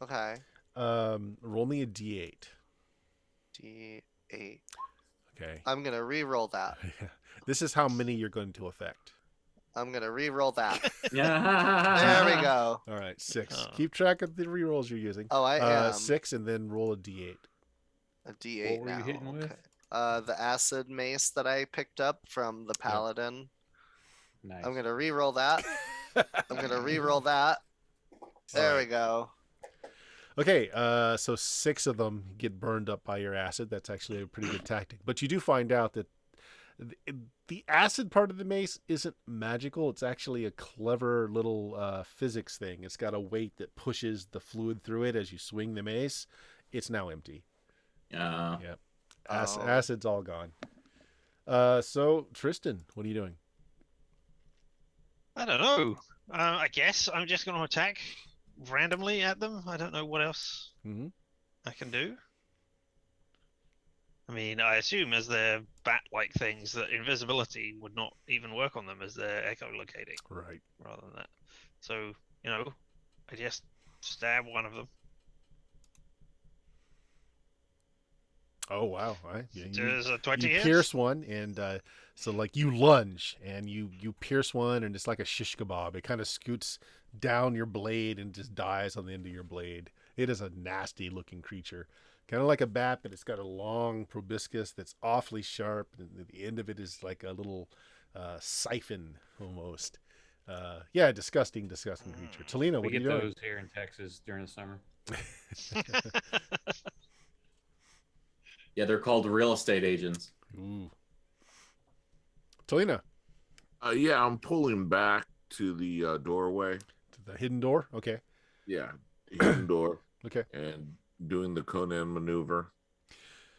Okay. Roll me a d8. D8. Okay. I'm gonna re-roll that. This is how many you're going to affect. I'm gonna re-roll that. Yeah. There we go. All right, 6. Keep track of the rerolls you're using. Oh, I am. 6, and then roll a d8. A D8 What were now. you hitting with? The acid mace that I picked up from the paladin. Nice. I'm gonna re-roll that. I'm gonna re-roll that. There we go. Okay, so 6 of them get burned up by your acid. That's actually a pretty good tactic. But you do find out that the acid part of the mace isn't magical. It's actually a clever little physics thing. It's got a weight that pushes the fluid through it as you swing the mace. It's now empty. Yep. Acid's all gone. So, Tristan, what are you doing? I don't know. I guess I'm just going to attack randomly at them. I don't know what else I can do. I mean, I assume as they're bat-like things that invisibility would not even work on them as they're echolocating. Right. Rather than that. So, I just stab one of them. Oh, wow. Right. Yeah, Does a 20 you hit? pierce one, and so like you lunge, and you pierce one, and it's like a shish kebab. It kind of scoots down your blade and just dies on the end of your blade. It is a nasty looking creature. Kind of like a bat, but it's got a long proboscis that's awfully sharp, and at the end of it is like a little siphon almost. Yeah, disgusting creature. Talina, We what are you get doing? those here in Texas during the summer. Yeah, they're called real estate agents. Ooh. Talina, Yeah, I'm pulling back to the doorway. to the hidden door. Okay. Yeah, hidden door, Okay. and doing the Conan maneuver.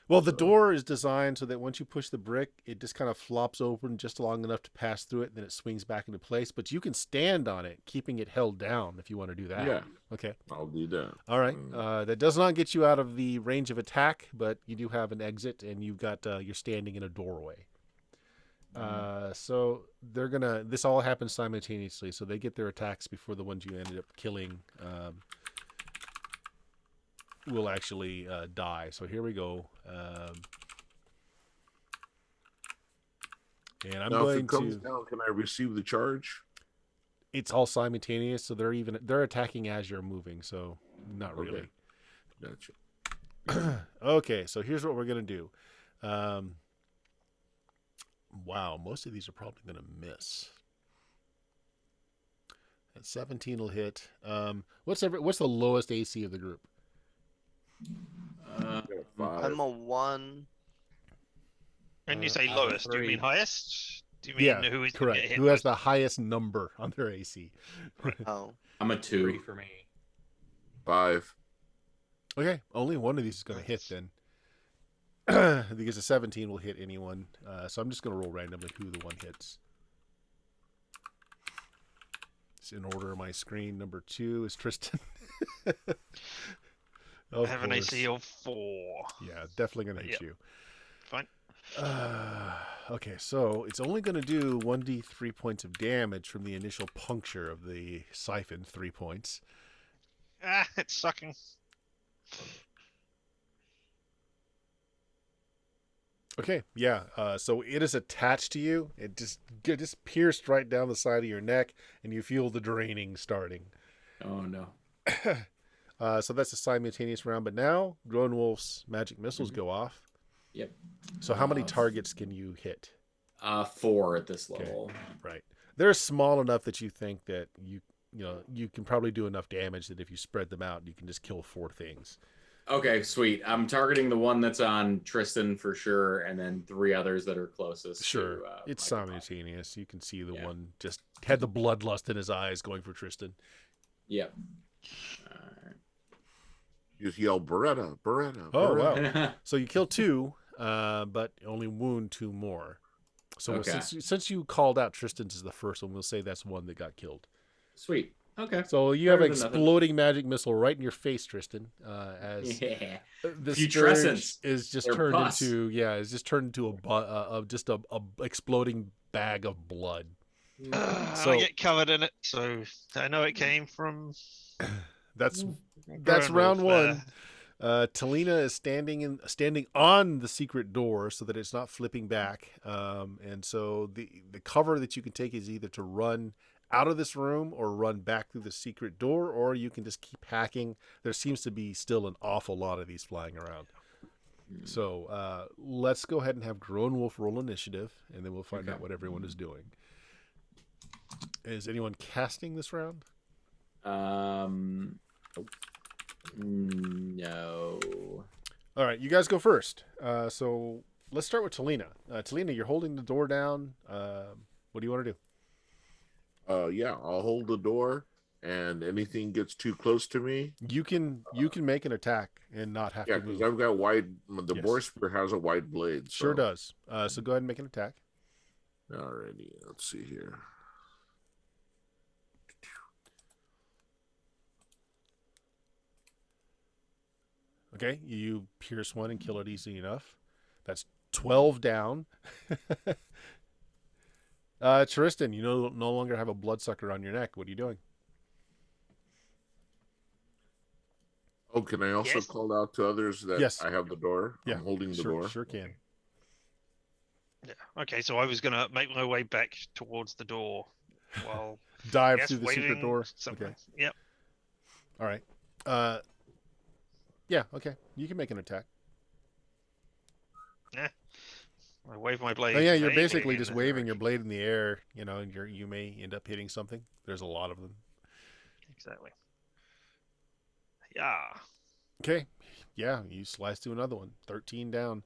Well, the So- door is designed so that once you push the brick, it just kind of flops open just long enough to pass through it, and then it swings back into place. But you can stand on it, keeping it held down if you want to do that. Yeah, Okay. I'll do that. All right. Mm. That does not get you out of the range of attack, but you do have an exit, and you've got you're standing in a doorway. So they're gonna. This all happens simultaneously, so they get their attacks before the ones you ended up killing will actually die. So here we go. And I'm Now, if going it comes to. down, can I receive the charge? It's all simultaneous, so they're attacking as you're moving. So not Okay. really. Gotcha. Okay, so here's what we're gonna do. Wow, most of these are probably gonna miss. At 17 will hit. What's the lowest AC of the group? Got a 5. I'm a 1. When you say I have a lowest, do you mean 3. highest? Do you mean Yeah, who is gonna correct. get hit Who has most? the highest number on their AC? Oh. I'm a 2. 3 for me. 5. Okay, only one of these is gonna hit then. Because a 17 will hit anyone. So I'm just gonna roll randomly who the one hits. It's in order on my screen. Number 2 is Tristan. I have an AC of 4. Yeah, definitely gonna hit Yep. you. Fine. Okay, so it's only going to do 1d3 points of damage from the initial puncture of the siphon, 3 points. Ah, it's sucking. Okay, yeah. So it is attached to you. It just pierced right down the side of your neck, and you feel the draining starting. Oh no. So that's a simultaneous round. But now, Drone Wolf's magic missiles go off. Yep. So how many targets can you hit? 4 at this Okay. level. Right. They're small enough that you think that you can probably do enough damage that if you spread them out, you can just kill 4 things. Okay, sweet. I'm targeting the one that's on Tristan for sure, and then 3 others that are closest. Sure. To, It's Michael. simultaneous. You can see the Yeah. one just had the bloodlust in his eyes going for Tristan. Yep. Just yell Beretta, Beretta. Oh, Beretta. wow. So you kill 2, but only wound 2 more. So Okay. since you called out Tristan's as the first one, we'll say that's one that got killed. Sweet. Okay. So you have an Better than nothing. exploding magic missile right in your face, Tristan. As Yeah. the Putrescence. scourge is just They're turned pus. into a exploding bag of blood. So- I get covered in it, so I know it came from. That's Drone round Wolf one. Talina is standing on the secret door so that it's not flipping back. And so the cover that you can take is either to run out of this room or run back through the secret door, or you can just keep hacking. There seems to be still an awful lot of these flying around. So let's go ahead and have Drone Wolf roll initiative, and then we'll find out what everyone is doing. Is anyone casting this round? No. All right, you guys go first. So let's start with Talina. Talina, you're holding the door down. What do you want to do? Yeah, I'll hold the door, and anything gets too close to me. You can make an attack and not have Yeah, to move. because I've got wide. The Yes. boar spear has a wide blade. Sure so- does. So go ahead and make an attack. Alrighty, let's see here. Okay, you pierce one and kill it easy enough. That's 12 down. Tristan, you no longer have a bloodsucker on your neck. What are you doing? Oh, can I also Yes. call out to others that Yes. I have the door? Yeah, I'm holding the door. Sure can. Yeah. Okay, so I was gonna make my way back towards the door while Dive yes, through the secret waving door. something. Okay. Yep. All right. Yeah, okay. You can make an attack. I wave my blade. Oh yeah, you're maybe basically in just the waving your direction. blade in the air, you know, and you may end up hitting something. There's a lot of them. Exactly. Yeah. Okay. Yeah, you slice through another one. 13 down.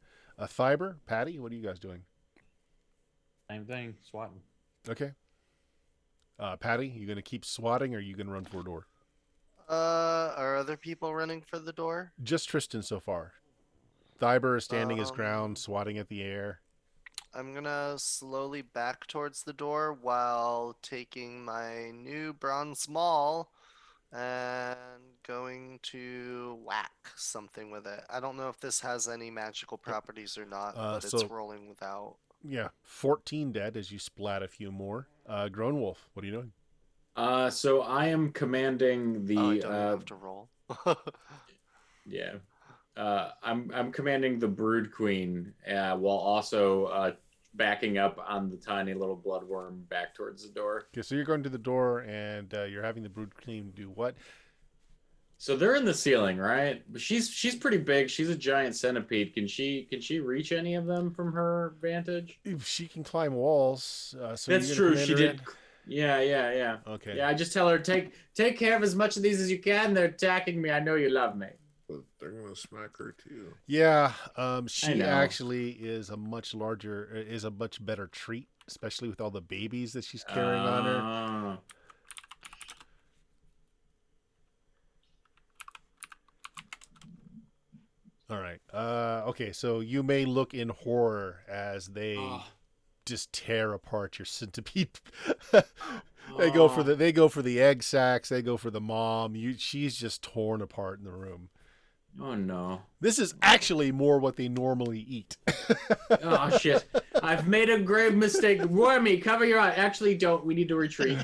Fiber, Patty, what are you guys doing? Same thing, swatting. Okay. Patty, you going to keep swatting or are you going to run for a door? Are other people running for the door? Just Tristan so far. Thiber is standing his Um, ground, swatting at the air. I'm gonna slowly back towards the door while taking my new bronze maul and going to whack something with it. I don't know if this has any magical properties or not, but it's So, rolling without. yeah, 14 dead as you splat a few more. Grown Wolf, what are you doing? So I am commanding the. Oh, I don't even have to roll. Yeah. I'm commanding the Brood Queen while also backing up on the tiny little bloodworm back towards the door. Okay, so you're going to the door and you're having the Brood Queen do what? So they're in the ceiling, right? But she's pretty big. She's a giant centipede. Can she reach any of them from her vantage? If she can climb walls, so That's you're true. gonna She command her did. Yeah. in? Okay. Yeah, I just tell her take care of as much of these as you can. They're attacking me. I know you love me. But they're gonna smack her too. Yeah, I she know. actually is a much better treat, especially with all the babies that she's carrying on her. Ah. All right. Okay, so you may look in horror as they Ah. just tear apart your centipede. They go for the egg sacs. They go for the mom. She's just torn apart in the room. Oh no. This is actually more what they normally eat. Oh shit. I've made a grave mistake. Wormy, cover your eye. Actually, don't. We need to retreat.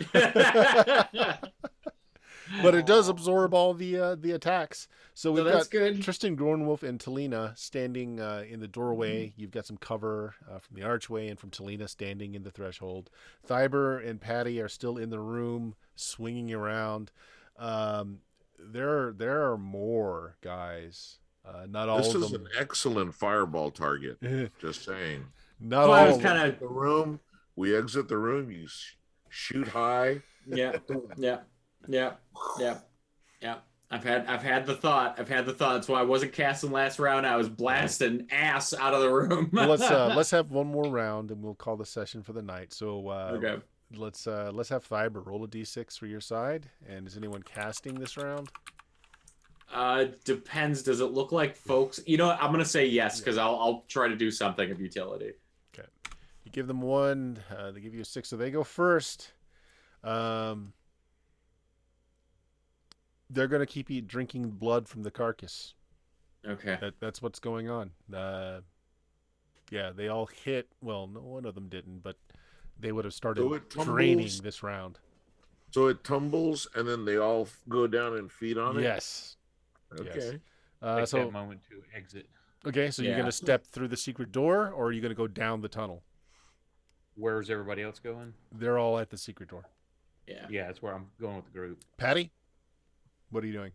But it does absorb all the attacks. So we've that's got good. Tristan Groenwolf and Talina standing in the doorway. You've got some cover from the archway and from Talina standing in the threshold. Thiber and Patty are still in the room, swinging around. There are more guys. Not all This of is them. an excellent fireball target. Just saying. Not Well, I all was of them. kind of The room. We exit the room. You shoot high. yeah. I've had the thought. That's why I wasn't casting last round. I was blasting ass out of the room. Well, let's have one more round and we'll call the session for the night. So Okay. let's have Thiber roll a d6 for your side. And is anyone casting this round? Depends. Does it look like folks? You know what? I'm gonna say yes because I'll try to do something of utility. Okay. You give them one. They give you a 6, so they go first. They're going to keep you drinking blood from the carcass. Okay. That's what's going on. Yeah, they all hit. Well, no one of them didn't, but they would have started So it draining tumbles? this round. So it tumbles, and then they all go down and feed on it. Yes. Okay. Take So that moment to exit. okay, so you're Yeah. going to step through the secret door, or are you going to go down the tunnel? Where's everybody else going? They're all at the secret door. Yeah. Yeah, that's where I'm going with the group. Patty, what are you doing?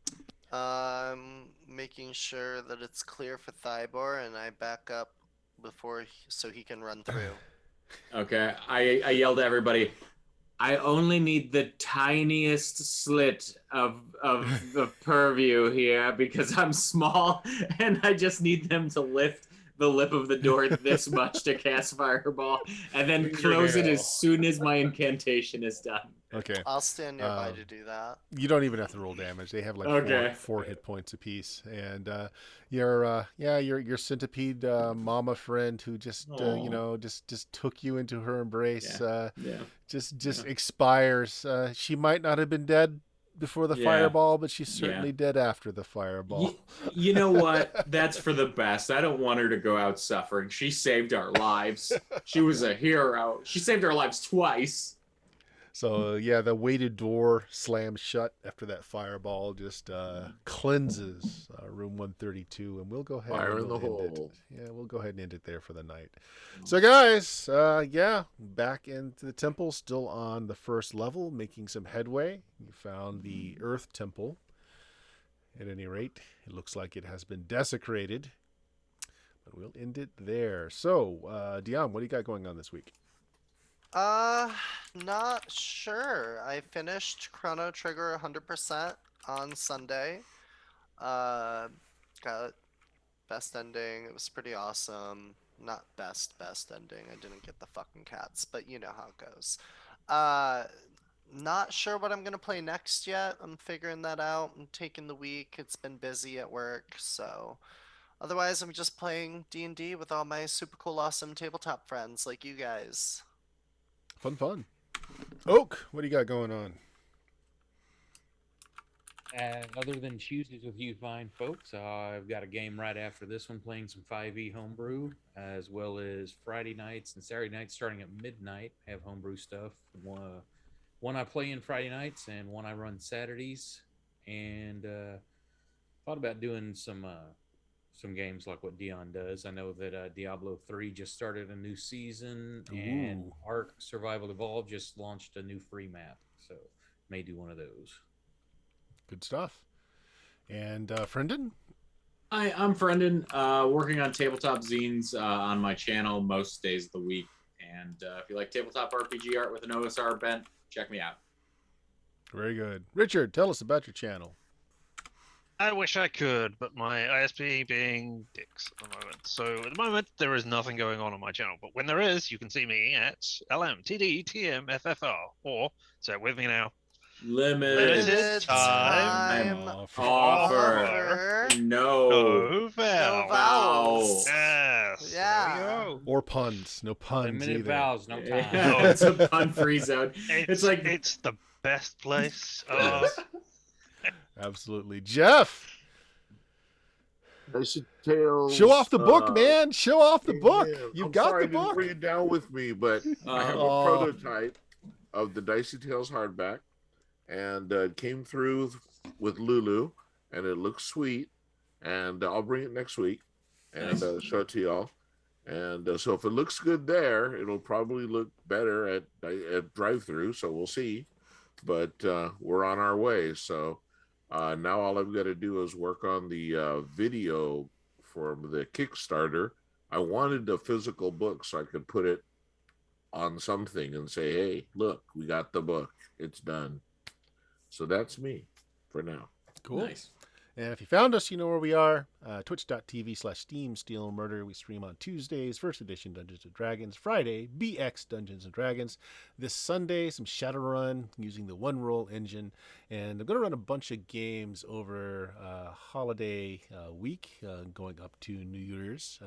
I'm making sure that it's clear for Thybor, and I back up so he can run through. Okay. I yelled at everybody. I only need the tiniest slit of the purview here because I'm small and I just need them to lift the lip of the door this much to cast Fireball and then close it as soon as my incantation is done. Okay. I'll stand nearby to do that. You don't even have to roll damage. They have like Okay. four hit points apiece, and your centipede mama friend who just just took you into her embrace. Yeah. Just expires. She might not have been dead before the Yeah. fireball, but she's certainly dead after the fireball. You know what? That's for the best. I don't want her to go out suffering. She saved our lives. She was a hero. She saved our lives twice. So the weighted door slams shut after that fireball just cleanses room 132, and we'll go ahead. Fire and in the we'll end it. hole. Yeah, we'll go ahead and end it there for the night. So guys, back into the temple, still on the first level, making some headway. You found the Earth Temple, At any rate, it looks like it has been desecrated. But we'll end it there. So, Dion, what do you got going on this week? Not sure. I finished Chrono Trigger 100% on Sunday. Got best ending. It was pretty awesome. Not best ending. I didn't get the fucking cats, but you know how it goes. Not sure what I'm gonna play next yet. I'm figuring that out. I'm taking the week. It's been busy at work, so otherwise I'm just playing D&D with all my super cool, awesome tabletop friends like you guys. Fun. Oak, what do you got going on? Other than Tuesdays with you fine folks, I've got a game right after this one playing some 5e homebrew, as well as Friday nights and Saturday nights starting at midnight. I have homebrew stuff. One I play in Friday nights and one I run Saturdays. And thought about doing some games like what Dion does. I know that Diablo 3 just started a new season, and Ooh. Ark Survival Evolved just launched a new free map. So may do one of those. Good stuff. And Friendon? Hi, I'm Brendan, working on tabletop zines on my channel most days of the week. And if you like tabletop RPG art with an OSR bent, check me out. Very good. Richard, tell us about your channel. I wish I could, but my ISP being dicks at the moment. So at the moment, there is nothing going on my channel. But when there is, you can see me at LMTDTMFFR. Or, say it with me now, Limited time offer. No vowels. Yes. Yeah. There we go. Or puns. No puns Limited either. vowels, no time. It's a pun-free zone. It's like it's the best place. Yes. Absolutely. Jeff, Dicey Tales. show off the book, man. Show off the book. Yeah, You've I'm got sorry the I didn't book. bring it down with me, but I have Oh. a prototype of the Dicey Tales hardback, and it came through with Lulu, and it looks sweet. And I'll bring it next week and show it to y'all. And so if it looks good there, it'll probably look better at drive-through. So we'll see. But we're on our way. So now all I've got to do is work on the video for the Kickstarter. I wanted a physical book so I could put it on something and say, hey, look, we got the book. It's done. So that's me for now. Cool. Nice. And if you found us, you know where we are. Twitch.tv/Steam Steel Murder. We stream on Tuesdays, First Edition Dungeons & Dragons. Friday, BX Dungeons & Dragons. This Sunday, some Shadowrun using the One Roll engine. And I'm going to run a bunch of games over holiday week, going up to New Year's.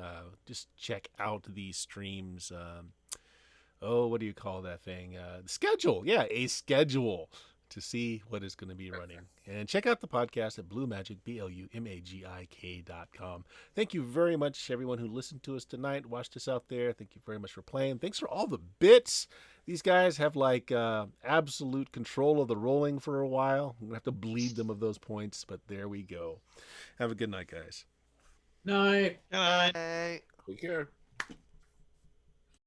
Just check out the streams. What do you call that thing? The schedule. Yeah, a schedule to see what is going to be running. And check out the podcast at BlueMagic, BLUMAGIK.com. Thank you very much, everyone who listened to us tonight, watched us out there. Thank you very much for playing. Thanks for all the bits. These guys have like absolute control of the rolling for a while. I'm going to have to bleed them of those points, but there we go. Have a good night, guys. Night. Good night. Hey. Take care.